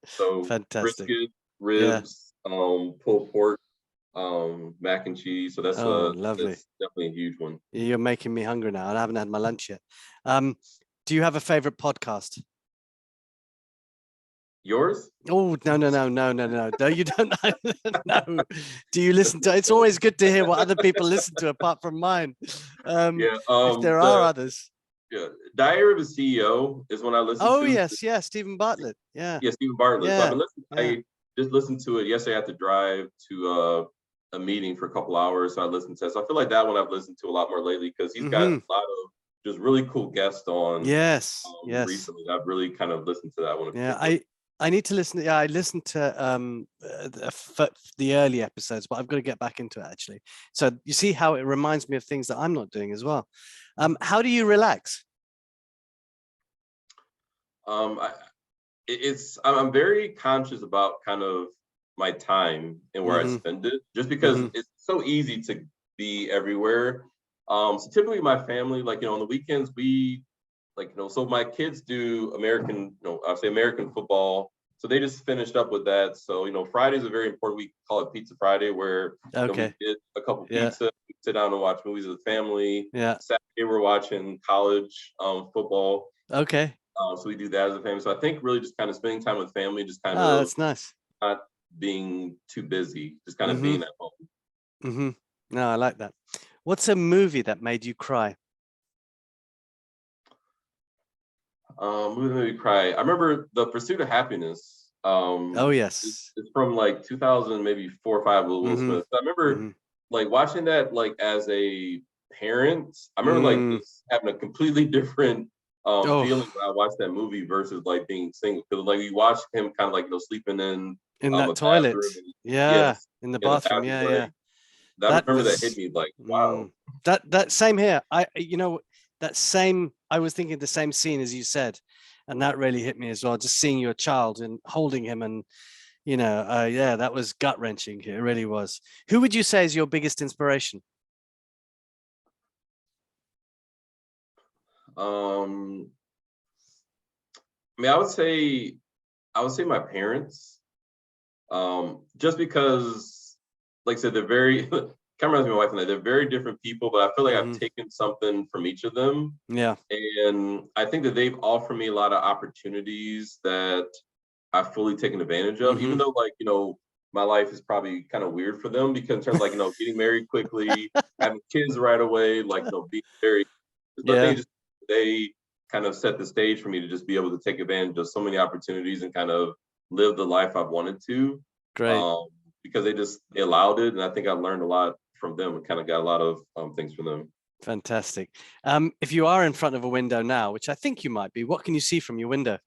Speaker 2: So
Speaker 1: Fantastic.
Speaker 2: brisket,
Speaker 1: Yeah.
Speaker 2: ribs, pulled pork, mac and cheese. So
Speaker 1: Oh, lovely.
Speaker 2: that's definitely a huge one.
Speaker 1: You're making me hungry now. I haven't had my lunch yet. Do you have a favorite podcast?
Speaker 2: Yours?
Speaker 1: Oh, no, no, no, no, no, no. No, you don't know. No. Do you listen to it's always good to hear what other people listen to apart from mine.
Speaker 2: Yeah.
Speaker 1: If there are others.
Speaker 2: Yeah, Diary of a CEO is one I listen
Speaker 1: Oh,
Speaker 2: to.
Speaker 1: yes, yeah, Stephen Bartlett. Yeah.
Speaker 2: Yeah, Stephen Bartlett. So I've
Speaker 1: Yeah.
Speaker 2: been listening.
Speaker 1: Yeah.
Speaker 2: I just listened to it yesterday. I had to drive to a meeting for a couple hours, so I listened to it. So I feel like that one I've listened to a lot more lately, because he's got
Speaker 1: Mm-hmm.
Speaker 2: a lot of just really cool guests on
Speaker 1: Yes. Yes.
Speaker 2: recently. I've really kind of listened to that one in
Speaker 1: Yeah.
Speaker 2: particular.
Speaker 1: I need to listen. Yeah, I listened to the early episodes, but I've got to get back into it actually. So you see how it reminds me of things that I'm not doing as well. How do you relax?
Speaker 2: I, I'm very conscious about kind of my time and where I
Speaker 1: Mm-hmm.
Speaker 2: spend it, just because
Speaker 1: Mm-hmm.
Speaker 2: it's so easy to be everywhere. So typically my family, like, on the weekends, we like, so my kids do American, I say American football. So they just finished up with that. So, Friday is a very important week. Call it Pizza Friday, where we
Speaker 1: Okay.
Speaker 2: get a couple
Speaker 1: Yeah.
Speaker 2: pizza, we sit down and watch movies as a family.
Speaker 1: Yeah.
Speaker 2: Saturday we're watching college football.
Speaker 1: Okay.
Speaker 2: So we do that as a family. So I think really just kind of spending time with family, just kind
Speaker 1: Oh,
Speaker 2: of
Speaker 1: that's nice.
Speaker 2: not being too busy, just kind of
Speaker 1: Mm-hmm.
Speaker 2: being at home.
Speaker 1: Mm-hmm. No, I like that. What's a movie that made you cry?
Speaker 2: Movie made me cry. I remember The Pursuit of Happiness.
Speaker 1: Oh, yes.
Speaker 2: It's from like 2000, maybe 4 or 5 with Will
Speaker 1: Mm-hmm.
Speaker 2: Smith. So I remember
Speaker 1: Mm-hmm.
Speaker 2: like watching that like as a parent. I remember like
Speaker 1: Mm.
Speaker 2: just having a completely different feeling
Speaker 1: Oh,
Speaker 2: when I watched that movie versus like being single. Because like you watch him kind of like sleeping in
Speaker 1: in that
Speaker 2: a
Speaker 1: toilet.
Speaker 2: bathroom. And,
Speaker 1: Yeah.
Speaker 2: yes,
Speaker 1: In the
Speaker 2: in a
Speaker 1: bathroom.
Speaker 2: bathroom.
Speaker 1: Yeah, yeah.
Speaker 2: Like I
Speaker 1: That
Speaker 2: remember that hit
Speaker 1: was
Speaker 2: me like, wow.
Speaker 1: that same here. That same, I was thinking the same scene as you said, and that really hit me as well. Just seeing your child and holding him, and yeah, that was gut wrenching. It really was. Who would you say is your biggest inspiration?
Speaker 2: Um, I mean, I would say my parents. Just because, like I said, they're very kind of reminds me of my wife and I. They're very different people, but I feel like I've
Speaker 1: Hmm.
Speaker 2: taken something from each of them,
Speaker 1: Yeah.
Speaker 2: and I think that they've offered me a lot of opportunities that I've fully taken advantage of.
Speaker 1: Hmm.
Speaker 2: Even though, like, my life is probably kind of weird for them, because in terms of, like, getting married quickly, having kids right away, like, being very. But I think
Speaker 1: Yeah.
Speaker 2: it's just they kind of set the stage for me to just be able to take advantage of so many opportunities and kind of live the life I've wanted to.
Speaker 1: Great.
Speaker 2: Um, because they allowed it, and I think I learned a lot from them and kind of got a lot of things from them.
Speaker 1: Fantastic. If you are in front of a window now, which I think you might be, what can you see from your window?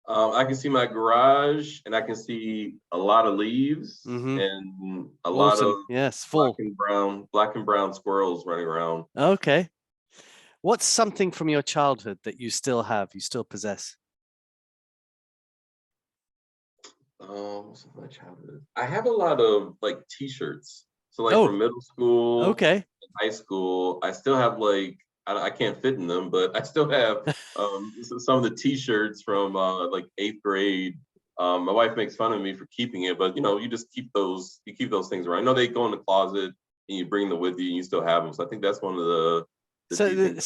Speaker 2: I can see my garage, and I can see a lot of leaves and a lot of
Speaker 1: full
Speaker 2: black and brown squirrels running around.
Speaker 1: Okay. What's something from your childhood that you still have, you still possess?
Speaker 2: What's my childhood? I have a lot of like T-shirts. So like from middle school, high school, I still have like I can't fit in them, but I still have some of the T-shirts from like 8th grade. My wife makes fun of me for keeping it, but you just keep those things around. I know they go in the closet and you bring them with you and you still have them. So I think that's one of the
Speaker 1: it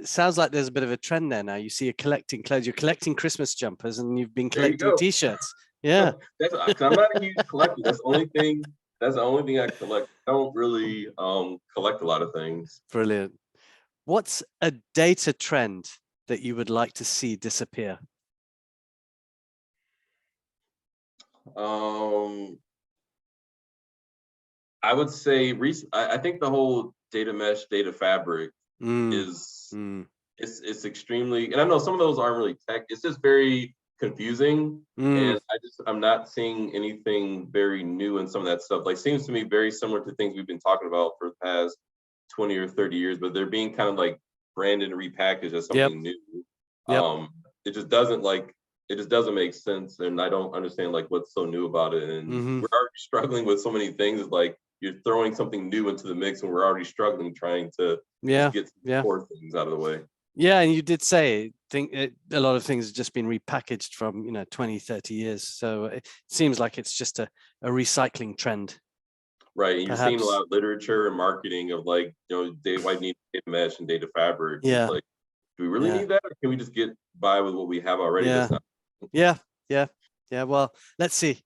Speaker 1: sounds like there's a bit of a trend there now. You see, you're collecting clothes, you're collecting Christmas jumpers, and you've been collecting T-shirts. Yeah,
Speaker 2: I'm not a huge collector. That's the only thing I collect. I don't really collect a lot of things.
Speaker 1: Brilliant. What's a data trend that you would like to see disappear?
Speaker 2: I would say I think the whole data mesh, data fabric is it's extremely, and I know some of those aren't really tech. It's just very confusing, and I'm not seeing anything very new in some of that stuff. Like, seems to me very similar to things we've been talking about for the past 20 or 30 years, but they're being kind of like branded and repackaged as something new. It just doesn't make sense, and I don't understand like what's so new about it. And we're already struggling with so many things. It's like you're throwing something new into the mix, and we're already struggling trying to just get some core things out of the way.
Speaker 1: Yeah, and you did say a lot of things have just been repackaged from 20, 30 years. So it seems like it's just a recycling trend.
Speaker 2: Right, and you're seeing a lot of literature and marketing of like, why need data mesh and data fabric.
Speaker 1: Yeah.
Speaker 2: Like, do we really need that, or can we just get by with what we have already?
Speaker 1: Yeah. Well, let's see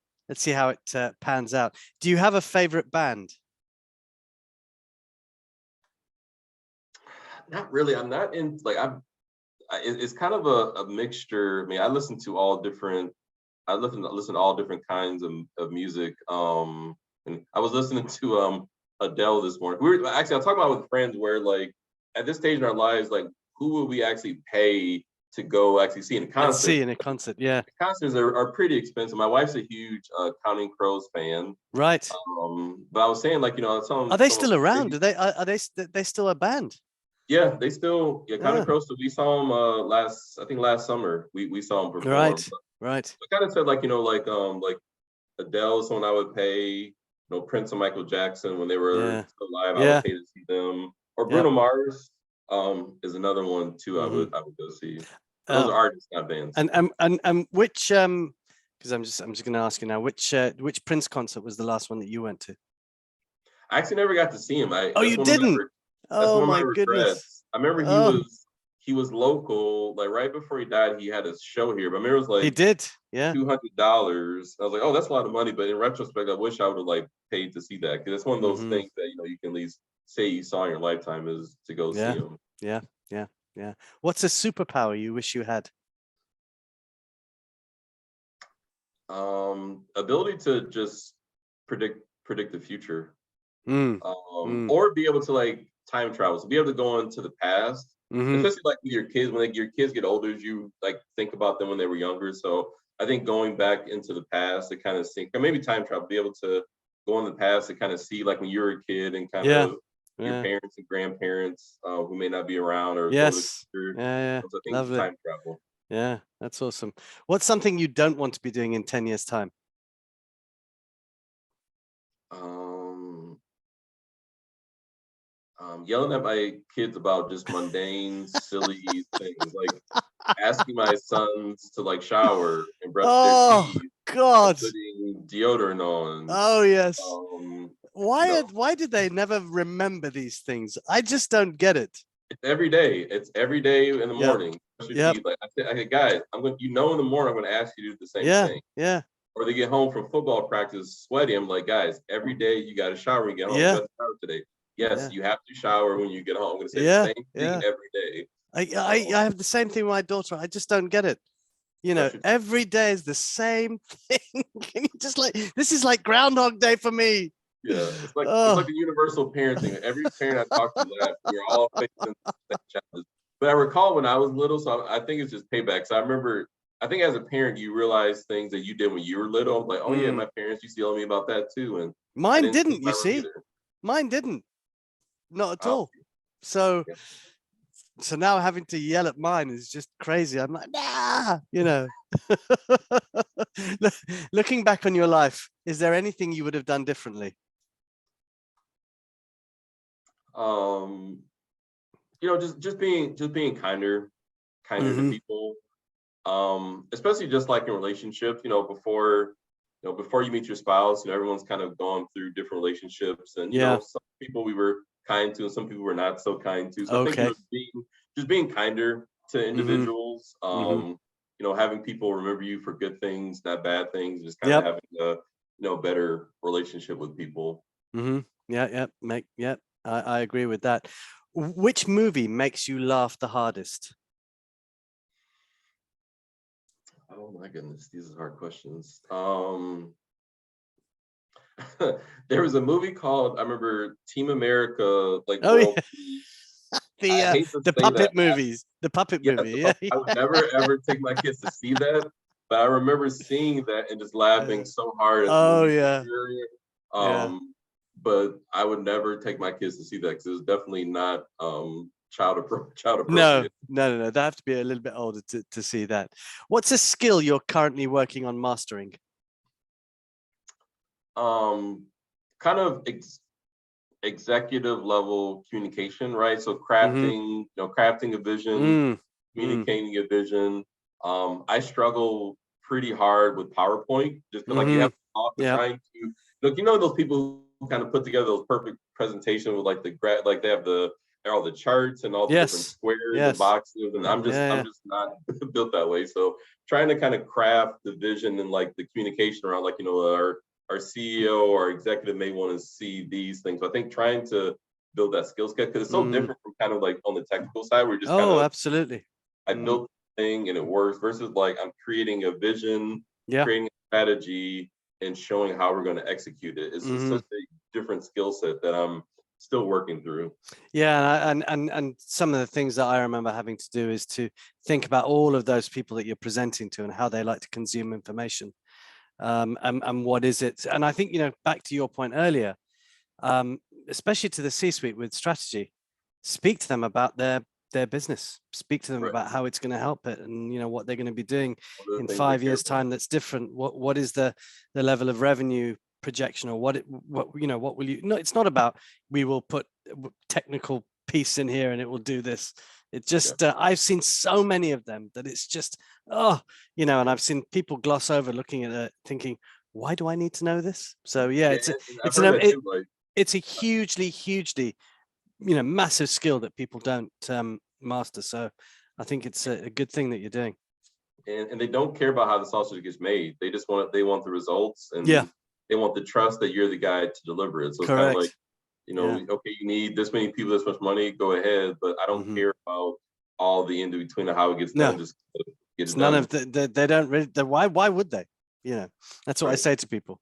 Speaker 1: how it pans out. Do you have a favorite band?
Speaker 2: Not really. I'm not in like it's kind of a mixture. I mean, I listen to all different kinds of music. And I was listening to Adele this morning. I was talking about with friends where like at this stage in our lives, like who would we actually pay to go actually see in a concert?
Speaker 1: Yeah.
Speaker 2: Concerts are pretty expensive. My wife's a huge Counting Crows fan.
Speaker 1: Right.
Speaker 2: But I was saying, like,
Speaker 1: are they still around? Are they still a band?
Speaker 2: Yeah, they still Counting Crows. So we saw them last summer. We saw them perform.
Speaker 1: Right.
Speaker 2: I kind of said like Adele, someone I would pay. Prince and Michael Jackson when they were still alive, I would pay to see them. Or Bruno Mars is another one too. I would go see. Those are artists, not bands.
Speaker 1: And which because I'm just going to ask you now, which Prince concert was the last one that you went to?
Speaker 2: I actually never got to see him.
Speaker 1: You didn't?
Speaker 2: Oh my goodness! I remember he was local. Like right before he died, he had a show here. But I remember it was like
Speaker 1: he did, yeah,
Speaker 2: $200. I was like, oh, that's a lot of money. But in retrospect, I wish I would have like paid to see that, because it's one of those things that you can at least say you saw in your lifetime is to go see him.
Speaker 1: Yeah. What's a superpower you wish you had?
Speaker 2: Ability to just predict the future, or be able to like time travel, so be able to go into the past, especially like with your kids. When your kids get older, you like think about them when they were younger. So I think going back into the past to kind of see, or maybe time travel, be able to go in the past to kind of see like when you were a kid and kind of your parents and grandparents who may not be around, or
Speaker 1: So
Speaker 2: lovely. Time travel.
Speaker 1: Yeah, that's awesome. What's something you don't want to be doing in 10 years time?
Speaker 2: Yelling at my kids about just mundane, silly things, like asking my sons to like shower and brush their teeth.
Speaker 1: God!
Speaker 2: Putting deodorant on.
Speaker 1: Oh yes. Why did they never remember these things? I just don't get it.
Speaker 2: It's every day. It's every day in the morning. Like I said, guys, in the morning I'm going to ask you to do the same thing.
Speaker 1: Yeah.
Speaker 2: Or they get home from football practice sweaty. I'm like, guys, every day you got to shower when you get home. You got to shower today. Yes, you have to shower when you get home. I'm going to say the same thing every day.
Speaker 1: I have the same thing with my daughter. I just don't get it. You know, every day is the same thing. And you're just like, this is like Groundhog Day for me.
Speaker 2: Yeah, it's like a universal parenting. Every parent I talk to laugh. We're all facing the same challenges. But I recall when I was little, so I think it's just payback. So I remember, I think as a parent, you realize things that you did when you were little. Like, oh yeah, my parents used to yell at me about that too, and
Speaker 1: mine didn't. You see, mine didn't, not at all. So, so now having to yell at mine is just crazy. I'm like, nah, you know. Looking back on your life, is there anything you would have done differently?
Speaker 2: You know, just being kinder to people. Especially just like in relationships, you know, before you meet your spouse, you know, everyone's kind of gone through different relationships, and you know, some people we were kind to and some people were not so kind to. So I think being kinder to individuals, you know, having people remember you for good things, not bad things, just kind of having a, you know, better relationship with people.
Speaker 1: I agree with that. Which movie makes you laugh the hardest?
Speaker 2: Oh my goodness, these are hard questions. There was a movie called, I remember, Team America, like World Peace.
Speaker 1: The puppet movies, the puppet movie.
Speaker 2: I would never ever take my kids to see that, but I remember seeing that and just laughing so hard at the movie. But I would never take my kids to see that because it was definitely not child appropriate.
Speaker 1: No. They have to be a little bit older to see that. What's a skill you're currently working on mastering?
Speaker 2: Kind of executive level communication, right? So crafting, you know, crafting a vision, communicating a vision. I struggle pretty hard with PowerPoint just because like you have to trying to look, you know, those people who kind of put together those perfect presentations with like like they have all the charts and all the different squares and boxes, and I'm just not built that way. So trying to kind of craft the vision and like the communication around, like, you know, our CEO or executive may want to see these things. So I think trying to build that skill set, because it's so different from kind of like on the technical side where you're just kind of
Speaker 1: absolutely.
Speaker 2: I built the thing and it works, versus like I'm creating a vision, creating a strategy, and showing how we're going to execute it. It's just such a different skill set that I'm still working through.
Speaker 1: And some of the things that I remember having to do is to think about all of those people that you're presenting to and how they like to consume information. And what is it? And I think, you know, back to your point earlier, especially to the C-suite with strategy, speak to them about their business, speak to them about how it's going to help it, and, you know, what they're going to be doing in 5 years time that's different. What is the level of revenue projection, or what you know, what will you, no, it's not about we will put technical piece in here and it will do this. It just I've seen so many of them that it's just, you know, and I've seen people gloss over looking at it thinking, why do I need to know this? So it's a hugely, you know, massive skill that people don't master. So I think it's a good thing that you're doing.
Speaker 2: And they don't care about how the sausage gets made. They just want they want the results, and they want the trust that you're the guy to deliver it. So it's kind of like, you know, okay, you need this many people, this much money, go ahead, but I don't care about all the in between of how it gets done. Just get it
Speaker 1: none
Speaker 2: done.
Speaker 1: of they don't really. Why would they? You know, that's what I say to people.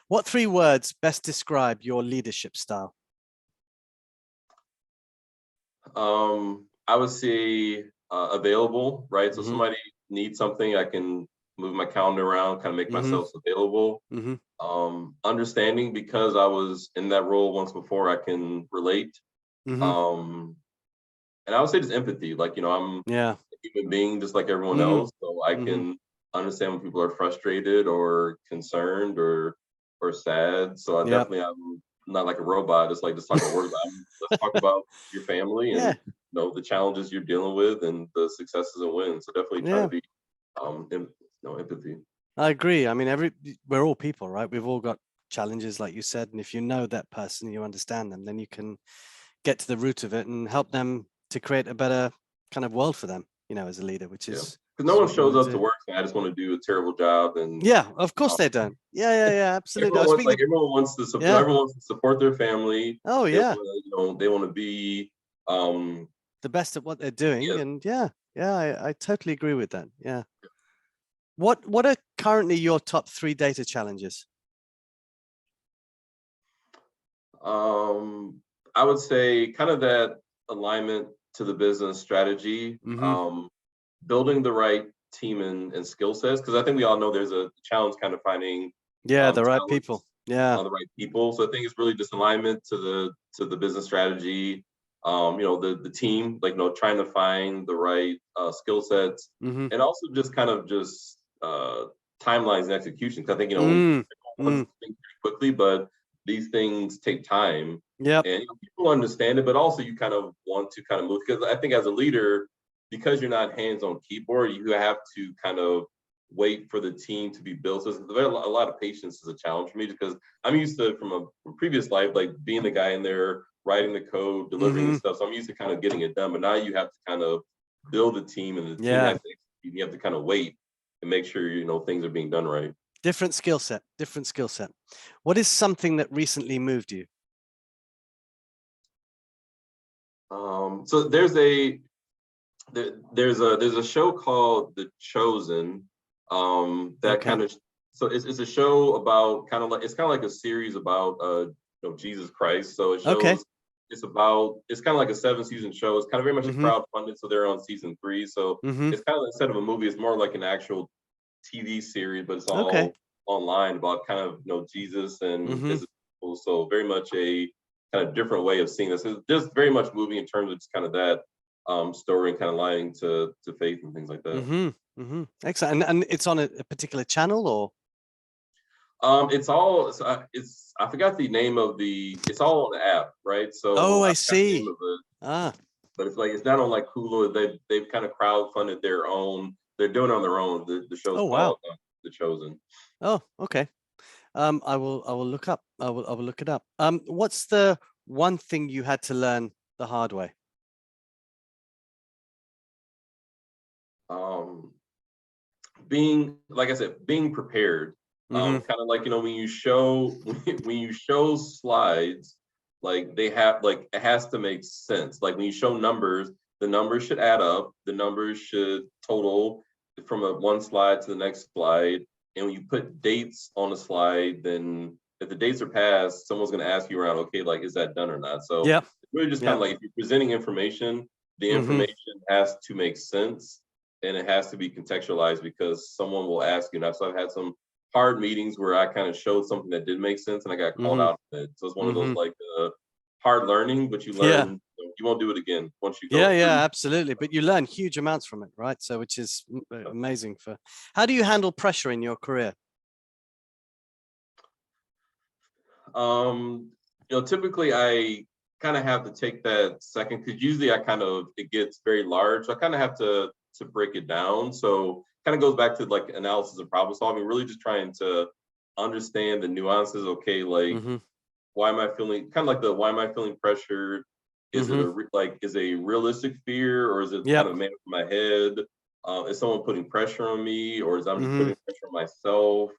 Speaker 1: What 3 words best describe your leadership style?
Speaker 2: I would say available, right? So somebody needs something, I can move my calendar around, kind of make myself available. Understanding, because I was in that role once before, I can relate. And I would say just empathy, like, you know, I'm a human being just like everyone else, so I can understand when people are frustrated or concerned or sad. So I definitely, I'm not like a robot. It's like, just talk about let's talk about your family and you know, the challenges you're dealing with and the successes and wins. So definitely try to be empathy.
Speaker 1: I agree. I mean, we're all people, right? We've all got challenges, like you said, and if you know that person, you understand them, then you can get to the root of it and help them to create a better kind of world for them, you know, as a leader, which is
Speaker 2: because no one shows up to work saying, I just want to do a terrible job. And
Speaker 1: of course they don't. Absolutely.
Speaker 2: Everyone wants to support. Everyone wants to support their family. They want to be
Speaker 1: the best at what they're doing. And I totally agree with that. What are currently your top 3 data challenges?
Speaker 2: I would say kind of that alignment to the business strategy,
Speaker 1: Mm-hmm.
Speaker 2: building the right team and skill sets, because I think we all know there's a challenge kind of finding
Speaker 1: Yeah, the right people.
Speaker 2: talent
Speaker 1: Yeah.
Speaker 2: on the right people. So I think it's really just alignment to the business strategy. The team, like trying to find the right skill sets,
Speaker 1: Mm-hmm.
Speaker 2: and also just kind of just timelines and execution. Because I think
Speaker 1: Mm.
Speaker 2: everyone
Speaker 1: Mm.
Speaker 2: wants things pretty quickly, but these things take time,
Speaker 1: Yep.
Speaker 2: and people understand it, but also you kind of want to kind of move, because I think as a leader, because you're not hands on keyboard, you have to kind of wait for the team to be built. So there's a lot of patience is a challenge for me, because I'm used to from a previous life, like being the guy in there writing the code, delivering the
Speaker 1: Mm-hmm.
Speaker 2: stuff. So I'm used to kind of getting it done. But now you have to kind of build a team, and the team
Speaker 1: Yeah.
Speaker 2: has to execute. You have to kind of wait and make sure things are being done right.
Speaker 1: Different skill set. Different skill set. What is something that recently moved you?
Speaker 2: So there's a show called The Chosen, that
Speaker 1: Okay.
Speaker 2: kind of, so it's a show about kind of like, it's kind of like a series about Jesus Christ. So it
Speaker 1: Okay.
Speaker 2: shows, it's kind of like a 7 season show. It's kind of very much a
Speaker 1: Mm-hmm.
Speaker 2: crowdfunded, so they're on season 3. So
Speaker 1: Mm-hmm.
Speaker 2: it's kind of, instead of a movie, it's more like an actual TV series, but it's
Speaker 1: Okay.
Speaker 2: all online about kind of Jesus and
Speaker 1: Mm-hmm.
Speaker 2: his people. So very much a kind of different way of seeing this. It's just very much moving in terms of just kind of that story and kind of lying to faith and things like that.
Speaker 1: Mm-hmm. Mm-hmm. Excellent. And it's on a particular channel or?
Speaker 2: It's I forgot the name of it's all on the app, right?
Speaker 1: Oh,
Speaker 2: So I
Speaker 1: I
Speaker 2: forgot the name
Speaker 1: see.
Speaker 2: of it,
Speaker 1: Ah.
Speaker 2: but it's not on like Hulu. They've kind of crowdfunded their own. They're doing it on their own. The show's
Speaker 1: Oh, wow.
Speaker 2: called The Chosen.
Speaker 1: Oh, okay. I will look up. I will look it up. What's the one thing you had to learn the hard way?
Speaker 2: Um, being, like I said, being prepared.
Speaker 1: Mm-hmm.
Speaker 2: Kind of like when you show when you show slides, like they have, like it has to make sense. Like when you show numbers, the numbers should add up. The numbers should total from one slide to the next slide. And when you put dates on a slide, then if the dates are passed, someone's going to ask you around, okay, like is that done or not? So
Speaker 1: Yep.
Speaker 2: it's really just kind
Speaker 1: Yep.
Speaker 2: of like, if you're presenting information, the
Speaker 1: Mm-hmm.
Speaker 2: information has to make sense, and it has to be contextualized, because someone will ask you. And I've had some hard meetings where I kind of showed something that didn't make sense and I got called
Speaker 1: Mm-hmm.
Speaker 2: out on it. So it's one of those
Speaker 1: Mm-hmm.
Speaker 2: like hard learning, but you
Speaker 1: Yeah.
Speaker 2: learn, you won't do it again once you
Speaker 1: Yeah,
Speaker 2: go
Speaker 1: yeah,
Speaker 2: through.
Speaker 1: absolutely. But you learn huge amounts from it, right? So, which is amazing. For how do you handle pressure in your career?
Speaker 2: Typically I kind of have to take that second, because usually it gets very large. So I kind of have to break it down. So kind of goes back to like analysis and problem solving, really just trying to understand the nuances. Okay, like
Speaker 1: Mm-hmm.
Speaker 2: why am I feeling, kind of like the why am I feeling pressured? Is it
Speaker 1: Mm-hmm.
Speaker 2: is a realistic fear, or is it kind
Speaker 1: Yep.
Speaker 2: of made up in my head? Is someone putting pressure on me, or is I'm just
Speaker 1: Mm-hmm.
Speaker 2: putting pressure on myself?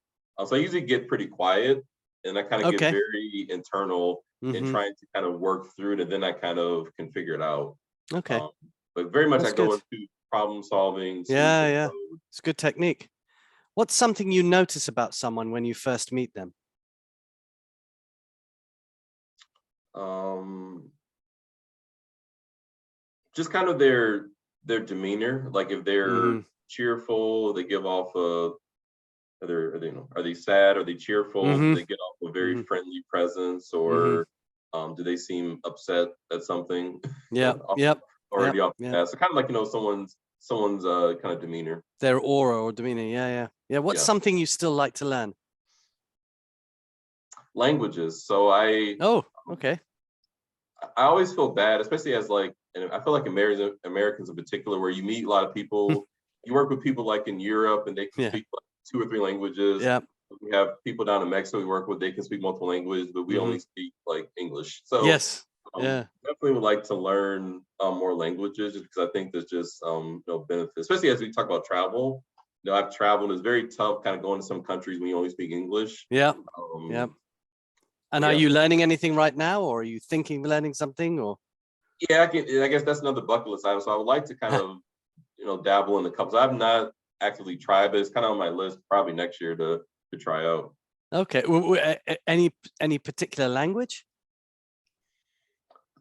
Speaker 2: So I usually get pretty quiet, and I kind of get
Speaker 1: Okay.
Speaker 2: very internal in
Speaker 1: Mm-hmm.
Speaker 2: trying to kind of work through it, and then I kind of can figure it out.
Speaker 1: Okay.
Speaker 2: Um, but very much I
Speaker 1: That's
Speaker 2: go
Speaker 1: good.
Speaker 2: into problem solving,
Speaker 1: Yeah,
Speaker 2: solution
Speaker 1: yeah. It's good technique. What's something you notice about someone when you first meet them?
Speaker 2: mode. Just kind of their demeanor. Like if they're
Speaker 1: Mm-hmm.
Speaker 2: cheerful, they give off a, are they sad? Are they cheerful? Do
Speaker 1: Mm-hmm.
Speaker 2: they get off a very
Speaker 1: Mm-hmm.
Speaker 2: friendly presence,
Speaker 1: Mm-hmm.
Speaker 2: or do they seem upset at something?
Speaker 1: Yep. Yep. Yep.
Speaker 2: Already off the
Speaker 1: Yep.
Speaker 2: bat. So kind of like someone's kind of demeanor.
Speaker 1: Their aura or demeanor. Yeah, yeah. Yeah. What's
Speaker 2: Yeah.
Speaker 1: something you still like to learn?
Speaker 2: Languages. So
Speaker 1: Oh, okay.
Speaker 2: I always feel bad, especially as like, and I feel like Americans in particular, where you meet a lot of people, you work with people like in Europe, and they can
Speaker 1: Yeah.
Speaker 2: speak like 2 or 3 languages.
Speaker 1: Yeah.
Speaker 2: We have people down in Mexico we work with; they can speak multiple languages, but we
Speaker 1: Mm-hmm.
Speaker 2: only speak like English. So
Speaker 1: Yes. Yeah.
Speaker 2: definitely would like to learn more languages, just because I think there's just benefits, especially as we talk about travel. I've traveled. It's very tough, kind of going to some countries when you only speak English.
Speaker 1: Yeah. Yeah.
Speaker 2: Um,
Speaker 1: And
Speaker 2: but
Speaker 1: are
Speaker 2: yeah,
Speaker 1: you learning anything right now, or are you thinking of learning something, or?
Speaker 2: yeah, I guess that's another bucket list item. So I would like to kind of dabble in the couple. I've not actively try, but it's kind of on my list probably next year to try out.
Speaker 1: Okay. Any particular language?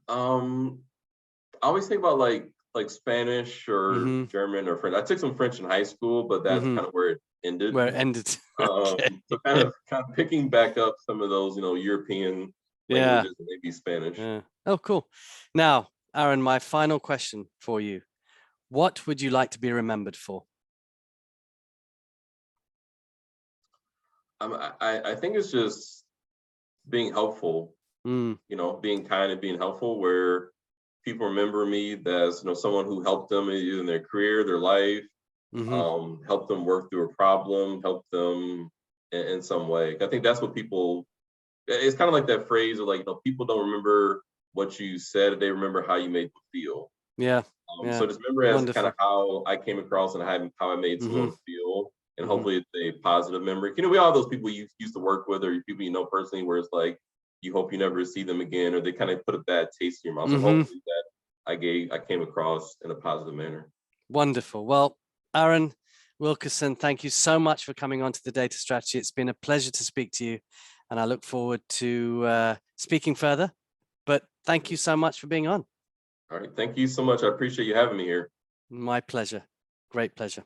Speaker 2: I always think about like Spanish or
Speaker 1: Mm-hmm.
Speaker 2: German or French. I took some French in high school, but that's
Speaker 1: Mm-hmm.
Speaker 2: kind of where it ended.
Speaker 1: Where it ended. Okay.
Speaker 2: So kind of picking back up some of those, European
Speaker 1: Yeah.
Speaker 2: languages, maybe Spanish.
Speaker 1: Yeah. Oh, cool. Now, Aaron, my final question for you. What would you like to be remembered for?
Speaker 2: I think it's just being helpful,
Speaker 1: Mm,
Speaker 2: being kind and being helpful, where people remember me as someone who helped them either in their career, their life,
Speaker 1: mm-hmm.
Speaker 2: help them work through a problem, help them in some way. I think that's what people. It's kind of like that phrase of like, people don't remember what you said; they remember how you made them feel.
Speaker 1: Yeah. Yeah.
Speaker 2: So just remember as kind of
Speaker 1: Wonderful.
Speaker 2: how I came across and how I made
Speaker 1: Mm-hmm.
Speaker 2: someone feel, and
Speaker 1: Mm-hmm.
Speaker 2: hopefully it's a positive memory. We all have those people you used to work with or people you know personally, where it's like you hope you never see them again, or they kind of put a bad taste in your mouth. So
Speaker 1: Mm-hmm.
Speaker 2: hopefully that I came across in a positive manner.
Speaker 1: Wonderful. Well, Aaron Wilkerson, thank you so much for coming on to the Data Strategy. It's been a pleasure to speak to you, and I look forward to speaking further. But thank you so much for being on.
Speaker 2: All right. Thank you so much. I appreciate you having me here.
Speaker 1: My pleasure. Great pleasure.